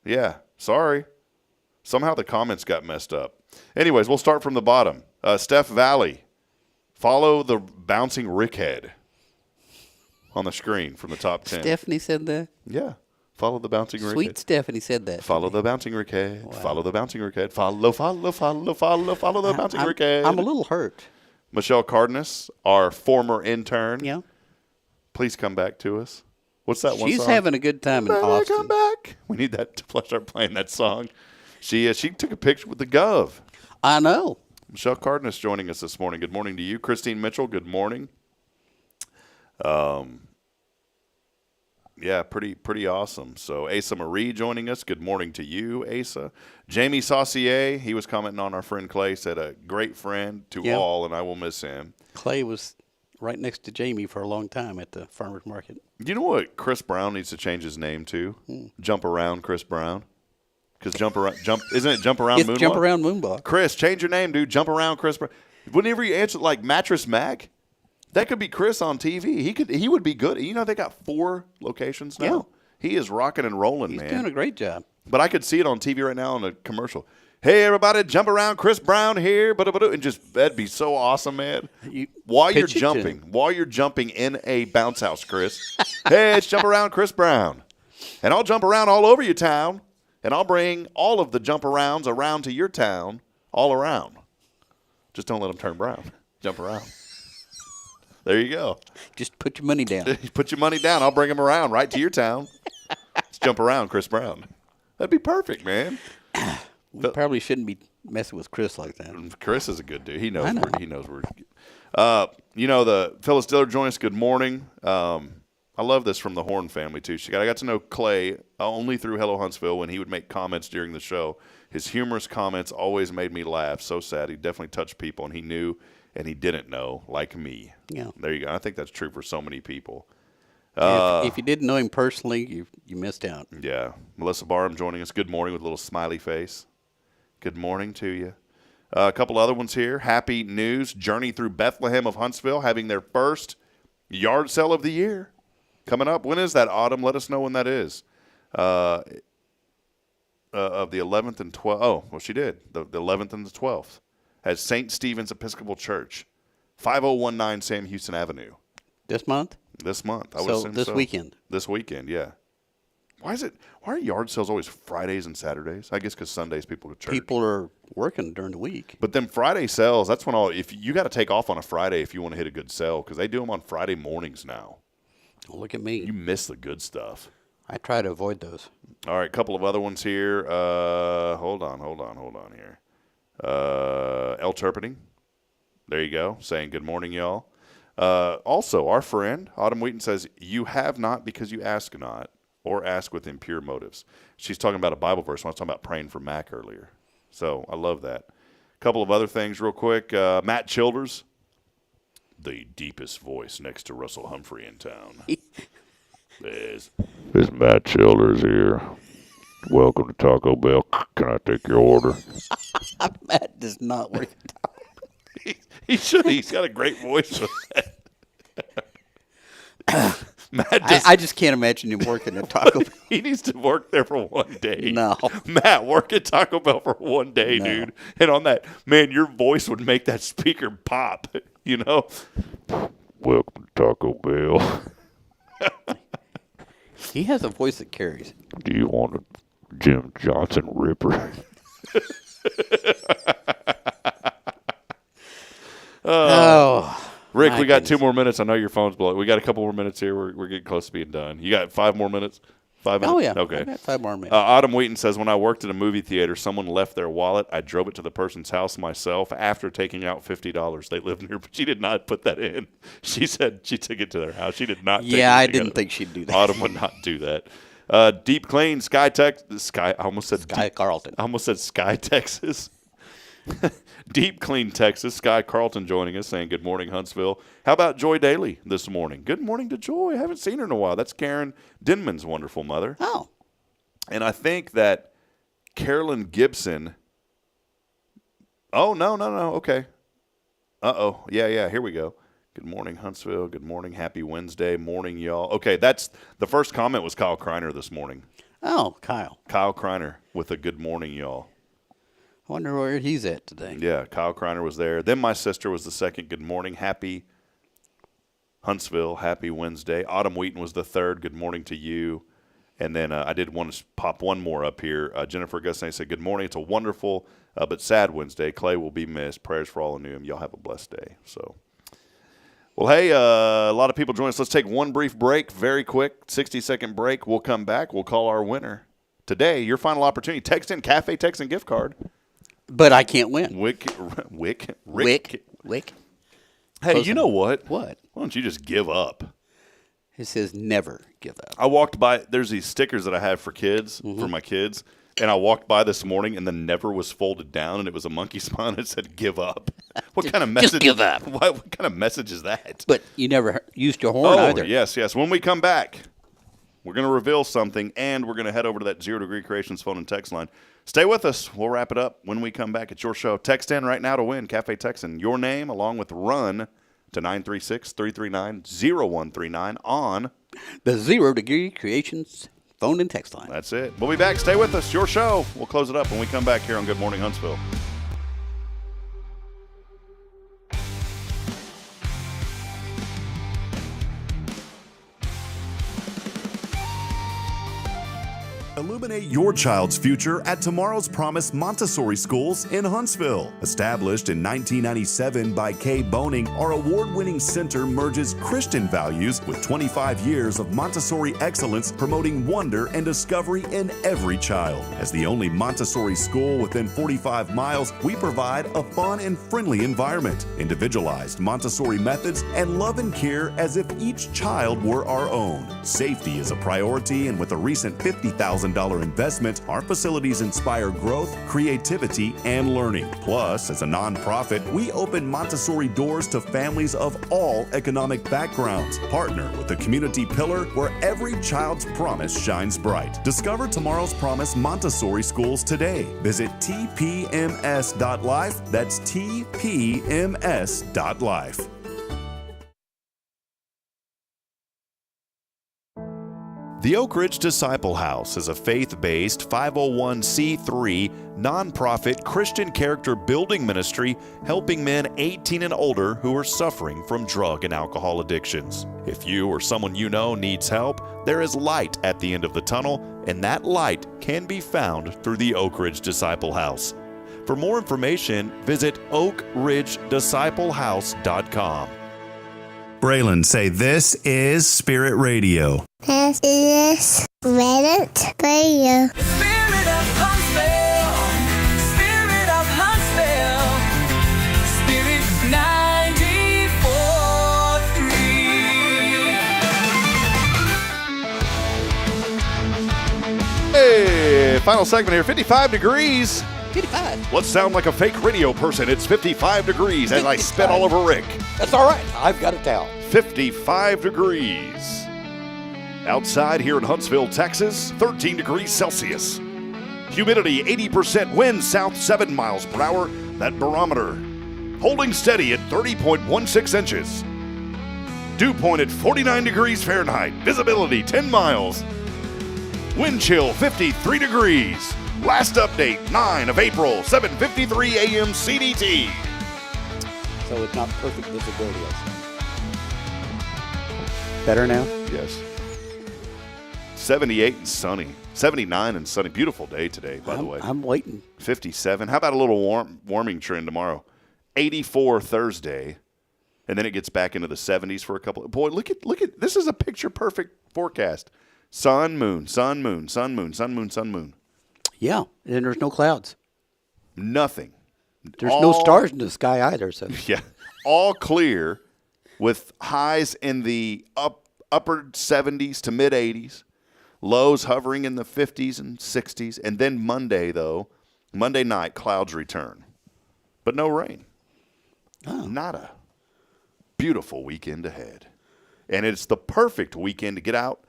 Yeah, sorry. Somehow the comments got messed up. Anyways, we'll start from the bottom. Steph Valley. Follow the bouncing Rickhead on the screen from the top 10. Stephanie said that? Yeah. Follow the bouncing Rickhead. Sweet Stephanie said that. Follow the bouncing Rickhead. Wow. Follow the bouncing Rickhead. Follow the bouncing Rickhead. I'm a little hurt. Michelle Cardenas, our former intern. Yeah. Please come back to us. What's that one song? She's having a good time in Austin. Come back. We need that to start playing that song. She took a picture with the Gov. I know. Michelle Cardenas joining us this morning. Good morning to you. Christine Mitchell, good morning. Yeah, pretty awesome. So Asa Marie joining us. Good morning to you, Asa. Jamie Saucier, he was commenting on our friend Clay, said a great friend to all, and I will miss him. Clay was right next to Jamie for a long time at the farmer's market. You know what Chris Brown needs to change his name to? Jump Around Chris Brown. Because jump around, isn't it Jump Around Moonwalk? It's Jump Around Moonwalk. Chris, change your name, dude. Jump Around Chris Brown. Whenever you answer like Mattress Mac, that could be Chris on TV. He would be good. You know, they got 4 locations now. Yeah. He is rocking and rolling, man. He's doing a great job. But I could see it on TV right now in a commercial. Hey, everybody, jump around Chris Brown here. And just, that'd be so awesome, man. While you're jumping in a bounce house, Chris. Hey, it's Jump Around Chris Brown. And I'll jump around all over your town. And I'll bring all of the jump arounds around to your town all around. Just don't let them turn brown. Jump around. There you go. Just put your money down. Put your money down. I'll bring them around right to your town. Let's jump around, Chris Brown. That'd be perfect, man. We probably shouldn't be messing with Chris like that. Chris is a good dude. He knows where. The Phyllis Diller joins us. Good morning. I love this from the Horn family, too. I got to know Clay only through Hello Huntsville when he would make comments during the show. His humorous comments always made me laugh. So sad. He definitely touched people, and he knew and he didn't know, like me. Yeah. There you go. I think that's true for so many people. If you didn't know him personally, you missed out. Yeah. Melissa Barham joining us. Good morning with a little smiley face. Good morning to you. A couple other ones here. Happy news. Journey Through Bethlehem of Huntsville having their first yard sale of the year coming up. When is that, Autumn? Let us know when that is. Of the 11th and 12th. Oh, well, she did. The 11th and the 12th at St. Stephen's Episcopal Church, 5019 Sam Houston Avenue. This month? This month. I would So assume this weekend. This weekend, yeah. Why are yard sales always Fridays and Saturdays? I guess because Sundays people go to church. People are working during the week. But then Friday sales, that's when if you got to take off on a Friday if you want to hit a good sale, because they do them on Friday mornings now. Oh, look at me. You miss the good stuff. I try to avoid those. All right, a couple of other ones here. Hold on here. El Turpinning. There you go, saying good morning, y'all. Also, our friend, Autumn Wheaton, says, you have not because you ask not, or ask with impure motives. She's talking about a Bible verse when I was talking about praying for Mac earlier. So I love that. A couple of other things real quick. Matt Childers, the deepest voice next to Russell Humphrey in town. There's Matt Childers here. Welcome to Taco Bell. Can I take your order? Matt does not work at Taco Bell. He should. He's got a great voice for that. Matt I just can't imagine him working at Taco Bell. He needs to work there for one day. No. Matt, work at Taco Bell for one day, dude. And on that, man, your voice would make that speaker pop, you know? Welcome to Taco Bell. He has a voice that carries. Do you want a Jim Johnson Ripper? Rick, we got 2 more minutes. I know your phone's blowing. We got a couple more minutes here. We're getting close to being done. You got 5 more minutes? 5 minutes? Oh, yeah. Okay. I got 5 more minutes. Autumn Wheaton says, when I worked at a movie theater, someone left their wallet. I drove it to the person's house myself after taking out $50. They lived near, but she did not put that in. She said she took it to their house. She did not take Yeah, it I together. didn't think she'd do that. Autumn would not do that. Deep Clean, I almost said Sky Carlton. I almost said Sky, Texas. Deep Clean, Texas. Sky Carlton joining us, saying good morning, Huntsville. How about Joy Daly this morning? Good morning to Joy. I haven't seen her in a while. That's Karen Denman's wonderful mother. Oh. And I think that Carolyn Gibson. Oh, no. Okay. Uh-oh. Yeah. Here we go. Good morning, Huntsville. Good morning. Happy Wednesday morning, y'all. Okay, that's the first comment was Kyle Kreiner this morning. Oh, Kyle. Kyle Kreiner with a good morning, y'all. I wonder where he's at today. Yeah, Kyle Kreiner was there. Then my sister was the second. Good morning. Happy Huntsville. Happy Wednesday. Autumn Wheaton was the third. Good morning to you. And then I did want to pop one more up here. Jennifer Gusnay said, good morning. It's a wonderful but sad Wednesday. Clay will be missed. Prayers for all who knew him. Y'all have a blessed day. So, well, hey, a lot of people join us. Let's take one brief break, very quick, 60-second break. We'll come back. We'll call our winner. Today, your final opportunity. Text in Cafe Text and gift card. But I can't win. Wick. Hey, Close you know what? What? Why don't you just give up? It says never give up. I walked by. There's these stickers that I have for kids, for my kids, and I walked by this morning, and the never was folded down, and it was a monkey smile, and it said "give up." What kind of message? Just give up. What kind of message is that? But you never used your horn either. Yes. When we come back, we're going to reveal something, and we're going to head over to that 0 Degree Creations phone and text line. Stay with us. We'll wrap it up when we come back. It's your show. Text in right now to win. Cafe Texan. Your name along with run to 936-339-0139 on the 0 Degree Creations phone and text line. That's it. We'll be back. Stay with us. Your show. We'll close it up when we come back here on Good Morning Huntsville. Illuminate your child's future at Tomorrow's Promise Montessori Schools in Huntsville. Established in 1997 by Kay Boning, our award-winning center merges Christian values with 25 years of Montessori excellence, promoting wonder and discovery in every child. As the only Montessori school within 45 miles, we provide a fun and friendly environment, individualized Montessori methods, and love and care as if each child were our own. Safety is a priority, and with a recent 50,000 $100,000 investment, our facilities inspire growth, creativity, and learning. Plus, as a nonprofit, we open Montessori doors to families of all economic backgrounds. Partner with the community pillar where every child's promise shines bright. Discover tomorrow's promise Montessori schools today. Visit tpms.life. That's tpms.life. The Oak Ridge Disciple House is a faith-based 501c3 nonprofit Christian character building ministry helping men 18 and older who are suffering from drug and alcohol addictions. If you or someone you know needs help, there is light at the end of the tunnel, and that light can be found through the Oak Ridge Disciple House. For more information, visit oakridgedisciplehouse.com. Braylon, say this is Spirit Radio. This is Spirit Radio. Spirit of Huntsville, Spirit of Huntsville, Spirit 94.3. Hey, final segment here. 55 degrees. 55. Let's sound like a fake radio person. It's 55 degrees as I spit all over Rick. That's all right. I've got a towel. 55 degrees. Outside here in Huntsville, Texas, 13 degrees Celsius. Humidity 80%, wind south 7 miles per hour. That barometer holding steady at 30.16 inches. Dew point at 49 degrees Fahrenheit. Visibility 10 miles. Wind chill 53 degrees. Last update, 9 of April, 7:53 a.m. CDT. So it's not perfect visibility. Better now? Yes. 78 and sunny. 79 and sunny. Beautiful day today, by the way. I'm waiting. 57. How about a little warming trend tomorrow? 84 Thursday. And then it gets back into the 70s for a couple. Boy, look at this is a picture perfect forecast. Sun, moon, sun, moon, sun, moon, sun, moon, sun, moon. Yeah, and there's no clouds. Nothing. There's no stars in the sky either. So yeah, all clear with highs in the upper 70s to mid 80s, lows hovering in the 50s and 60s, and then Monday night clouds return, but no rain. Oh. Nada. Beautiful weekend ahead, and it's the perfect weekend to get out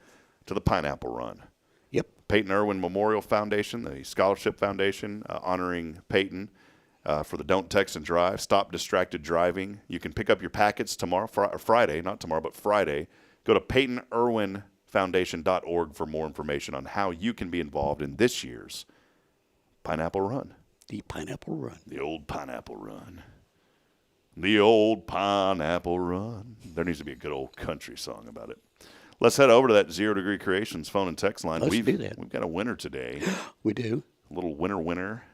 to the Pineapple Run. Yep. Peyton Irwin Memorial Foundation, the Scholarship Foundation, honoring Peyton for the Don't Text and Drive, Stop Distracted Driving. You can pick up your packets tomorrow, Friday, not tomorrow, but Friday. Go to PeytonIrwinFoundation.org for more information on how you can be involved in this year's Pineapple Run. The Pineapple Run. The old Pineapple Run. The old Pineapple Run. There needs to be a good old country song about it. Let's head over to that 0 Degree Creations phone and text line. Let's do that. We've got a winner today. We do. A little winner.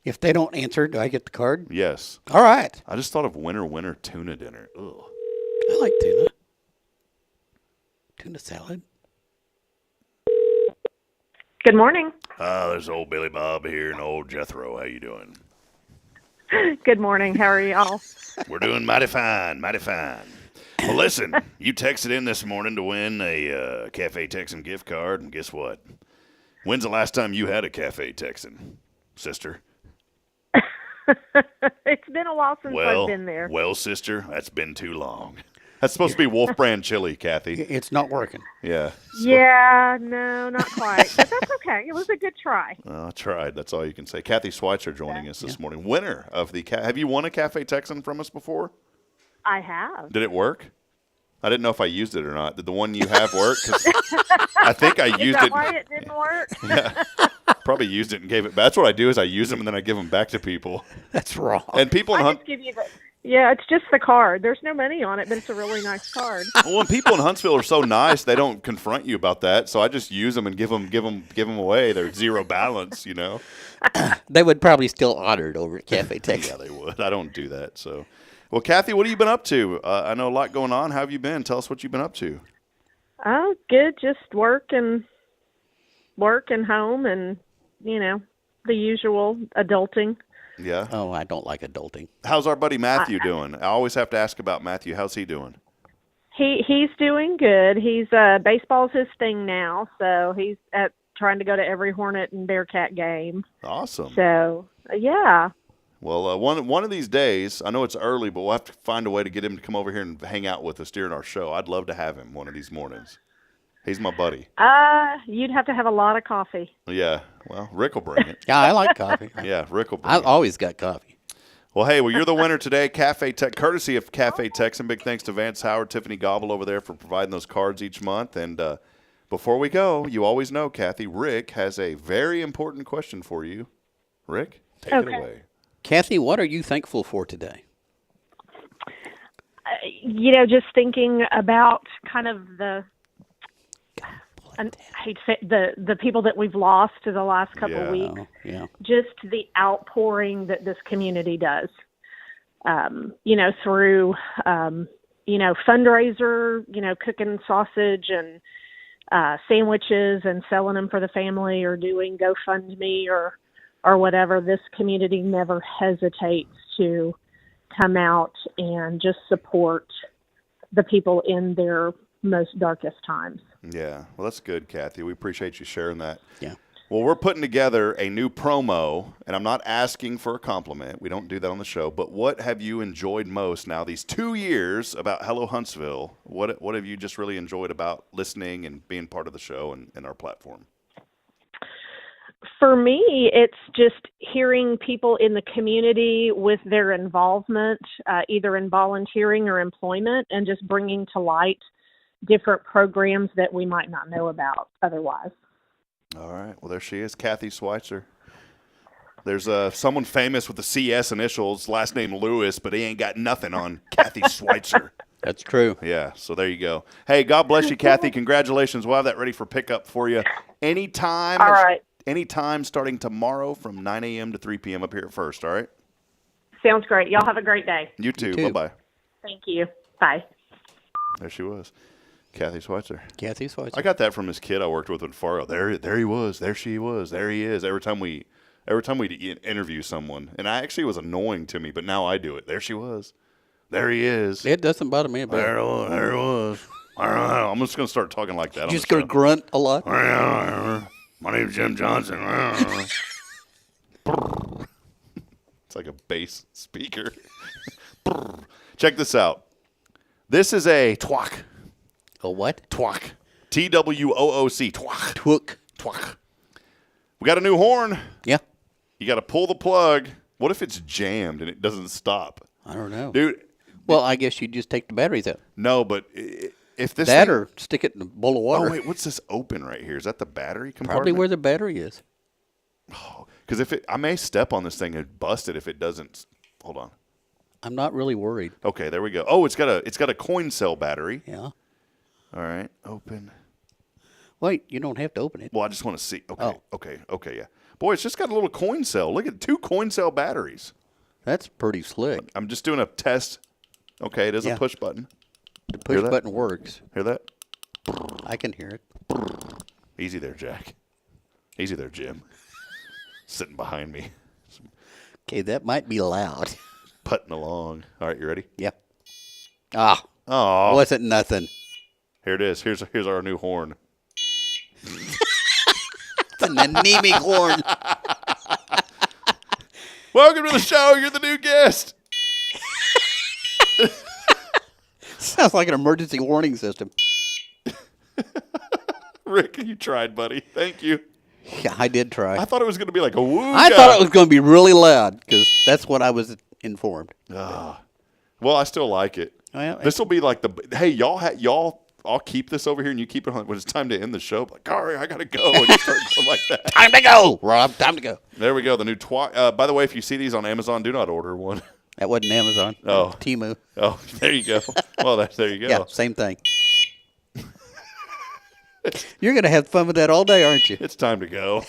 If they don't answer, do I get the card? Yes. All right. I just thought of winner tuna dinner. Ugh. I like tuna. Tuna salad. Good morning. There's old Billy Bob here and old Jethro. How you doing? Good morning. How are y'all? We're doing mighty fine, mighty fine. Well, listen, you texted in this morning to win a Cafe Texan gift card, and guess what? When's the last time you had a Cafe Texan, sister? It's been a while since I've been there. Well, sister, that's been too long. That's supposed to be Wolf Brand chili, Kathy. It's not working. Yeah. Yeah, no, not quite. But that's okay. It was a good try. I tried. That's all you can say. Kathy Schweitzer joining us this morning. Winner of the Have you won a Cafe Texan from us before? I have. Did it work? I didn't know if I used it or not. Did the one you have work? 'Cause I think I used it. Is that why it didn't work? Yeah. Probably used it and gave it back. That's what I do is I use them and then I give them back to people. That's wrong. And people in just give you the. Yeah, it's just the card. There's no money on it, but it's a really nice card. Well, when people in Huntsville are so nice, they don't confront you about that. So I just use them and give them away. They're zero balance, you know. They would probably still honor it over at Cafe Texas. Yeah, they would. I don't do that. So, well, Kathy, what have you been up to? I know a lot going on. How have you been? Tell us what you've been up to. Oh, good. Just work and home and, the usual adulting. Yeah. Oh, I don't like adulting. How's our buddy Matthew doing? I always have to ask about Matthew. How's he doing? He's doing good. He's baseball's his thing now, so he's at trying to go to every Hornet and Bearcat game. Awesome. So, yeah. Well, one of these days, I know it's early, but we'll have to find a way to get him to come over here and hang out with us during our show. I'd love to have him one of these mornings. He's my buddy. You'd have to have a lot of coffee. Yeah. Well, Rick will bring it. Yeah, I like coffee. Yeah, Rick will bring I've it. always got coffee. Well, hey, you're the winner today, Cafe Tech, courtesy of Cafe Texan. Big thanks to Vance Howard, Tiffany Gobble over there for providing those cards each month. And before we go, you always know, Kathy, Rick has a very important question for you. Rick, take it away. Kathy, what are you thankful for today? Just thinking about kind of I hate to say the people that we've lost to the last couple of weeks. Yeah. Just the outpouring that this community does. Through fundraiser, cooking sausage and sandwiches and selling them for the family, or doing GoFundMe or whatever. This community never hesitates to come out and just support the people in their most darkest times. Yeah, well, that's good, Kathy. We appreciate you sharing that. Yeah. Well, we're putting together a new promo, and I'm not asking for a compliment. We don't do that on the show. But what have you enjoyed most now these 2 years about Hello Huntsville? What have you just really enjoyed about listening and being part of the show and our platform? For me, it's just hearing people in the community with their involvement, either in volunteering or employment, and just bringing to light different programs that we might not know about otherwise. All right. Well, there she is, Kathy Schweitzer. There's someone famous with the CS initials, last name Lewis, but he ain't got nothing on Kathy Schweitzer. That's true. Yeah, so there you go. Hey, God bless you, Kathy. Congratulations. We'll have that ready for pickup for you anytime. All right. Anytime starting tomorrow from 9 a.m. to 3 p.m. up here at First, all right? Sounds great. Y'all have a great day. You too. You too. Bye-bye. Thank you. Bye. There she was. Kathy Schweitzer. Kathy Schweitzer. I got that from this kid I worked with in Fargo. There he was. There she was. There he is. Every time we interview someone, and I actually, it was annoying to me, but now I do it. There she was. There he is. It doesn't bother me a bit. There it was. I'm just going to start talking like that. You just going to grunt a lot? My name's Jim Johnson. It's like a bass speaker. Check this out. This is a twak. A what? Twak. TWOOC. Twak. Twook. Twak. We got a new horn. Yeah. You got to pull the plug. What if it's jammed and it doesn't stop? I don't know. Dude. Well, I guess you just take the batteries out. No, but if this That thing, or stick it in a bowl of water. Oh, wait, what's this open right here? Is that the battery compartment? Probably where the battery is. Oh, because I may step on this thing and bust it if it doesn't. Hold on. I'm not really worried. Okay, there we go. Oh, it's got a coin cell battery. Yeah. All right, open. Wait, you don't have to open it. Well, I just want to see. Okay, Oh. okay, yeah. Boy, it's just got a little coin cell. Look at 2 coin cell batteries. That's pretty slick. I'm just doing a test. Okay, it is a push button. The push button works. Hear that? I can hear it. Easy there, Jack. Easy there, Jim. Sitting behind me. Okay, that might be loud. Putting along. All right, you ready? Yeah. Ah. Oh. Wasn't nothing. Here it is. Here's our new horn. It's an anemic horn. Welcome to the show. You're the new guest. Sounds like an emergency warning system. Rick, you tried, buddy. Thank you. Yeah, I did try. I thought it was going to be like a woo. I thought it was going to be really loud because that's what I was informed. Well, I still like it. Well, this will be like hey, y'all. I'll keep this over here and you keep it on when it's time to end the show. Like, all right, I got to go. And you start going like that. Time to go, Rob. Time to go. There we go. The new twat. By the way, if you see these on Amazon, do not order one. That wasn't Amazon. Oh. Temu. Oh, there you go. Well, there you go. Yeah, same thing. You're going to have fun with that all day, aren't you? It's time to go.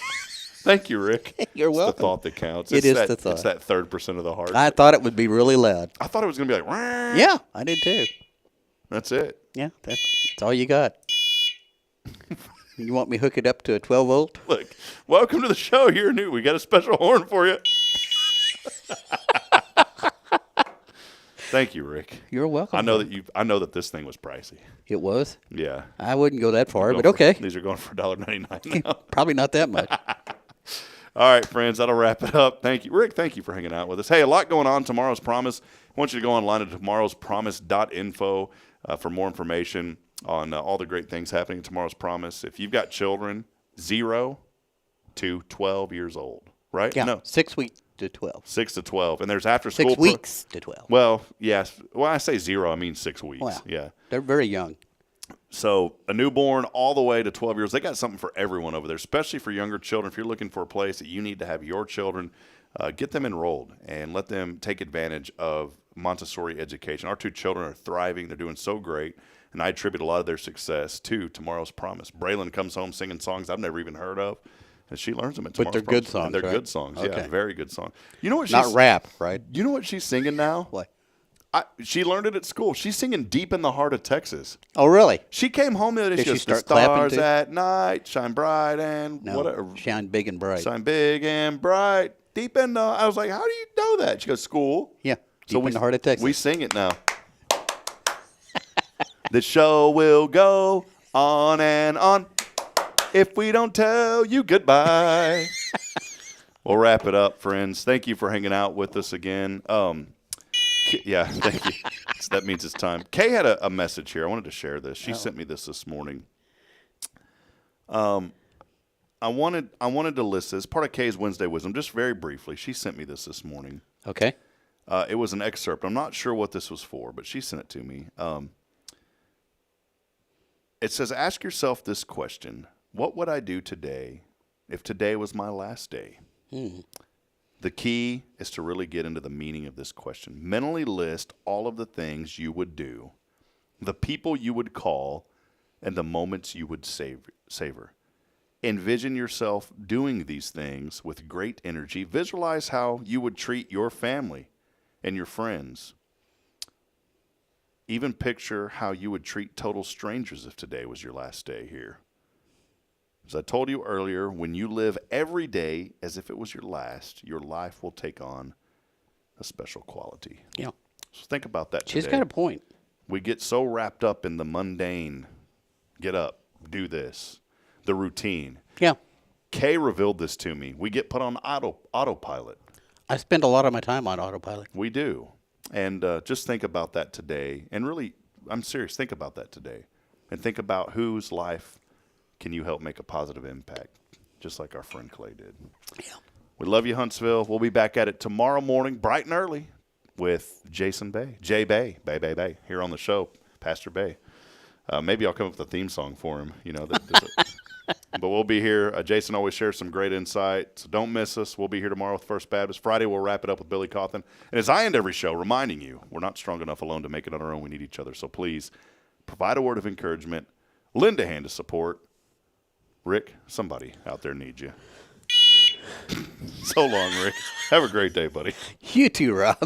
Thank you, Rick. You're welcome. It's the thought that counts. It is the thought. It's that 3% of the heart. I thought it would be really loud. I thought it was going to be like, Wah. Yeah, I did too. That's it. Yeah, that's all you got. You want me to hook it up to a 12 volt? Look, welcome to the show. You're new. We got a special horn for you. Thank you, Rick. You're welcome. I know that this thing was pricey. It was? Yeah. I wouldn't go that far, but okay. These are going for $1.99 now. Probably not that much. All right, friends, that'll wrap it up. Thank you. Rick, thank you for hanging out with us. Hey, a lot going on. Tomorrow's Promise. I want you to go online to tomorrowspromise.info for more information on all the great things happening in Tomorrow's Promise. If you've got children 0 to 12 years old, right? Yeah, No. 6 weeks to 12. 6 to 12. And there's after school. 6 weeks to 12. Well, yes. When I say 0, I mean 6 weeks. Wow. Yeah. They're very young. So a newborn all the way to 12 years, they got something for everyone over there, especially for younger children. If you're looking for a place that you need to have your children, get them enrolled and let them take advantage of Montessori education. Our 2 children are thriving. They're doing so great, and I attribute a lot of their success to Tomorrow's Promise. Braylon comes home singing songs I've never even heard of, and she learns them at Tomorrow's But they're Promise. good songs, And they're right? good songs, Okay. yeah, very good songs. You know what? Not rap, right? You know what she's singing now? What? She learned it at school. She's singing Deep in the Heart of Texas. Oh, really? She came home the other day. Did She she goes, start the clapping stars too? at night shine bright and No, whatever. shine big and bright. Shine big and bright. Deep in the. I was like, how do you know that? She goes, school. Yeah, deep in the heart of Texas. We sing it now. The show will go on and on if we don't tell you goodbye. We'll wrap it up, friends. Thank you for hanging out with us again. Yeah, thank you. So that means it's time. Kay had a message here. I wanted to share this. She sent me this morning. I wanted to list this. Part of Kay's Wednesday Wisdom, just very briefly. She sent me this morning. Okay. It was an excerpt. I'm not sure what this was for, but she sent it to me. It says, ask yourself this question. What would I do today if today was my last day? The key is to really get into the meaning of this question. Mentally list all of the things you would do, the people you would call, and the moments you would savor. Envision yourself doing these things with great energy. Visualize how you would treat your family and your friends. Even picture how you would treat total strangers if today was your last day here. As I told you earlier, when you live every day as if it was your last, your life will take on a special quality. Yeah. So think about that today. She's got a point. We get so wrapped up in the mundane, get up, do this, the routine. Yeah. Kay revealed this to me. We get put on autopilot. I spend a lot of my time on autopilot. We do. And just think about that today. And really, I'm serious, think about that today. And think about whose life can you help make a positive impact, just like our friend Clay did. Yeah. We love you, Huntsville. We'll be back at it tomorrow morning, bright and early, with Jason Bay, Jay Bay, Bay, here on the show, Pastor Bay. Maybe I'll come up with a theme song for him, But we'll be here. Jason always shares some great insight, so don't miss us. We'll be here tomorrow with First Baptist. Friday, we'll wrap it up with Billy Cawthon. And as I end every show, reminding you, we're not strong enough alone to make it on our own. We need each other. So please, provide a word of encouragement. Lend a hand of support. Rick, somebody out there needs you. So long, Rick. Have a great day, buddy. You too, Rob.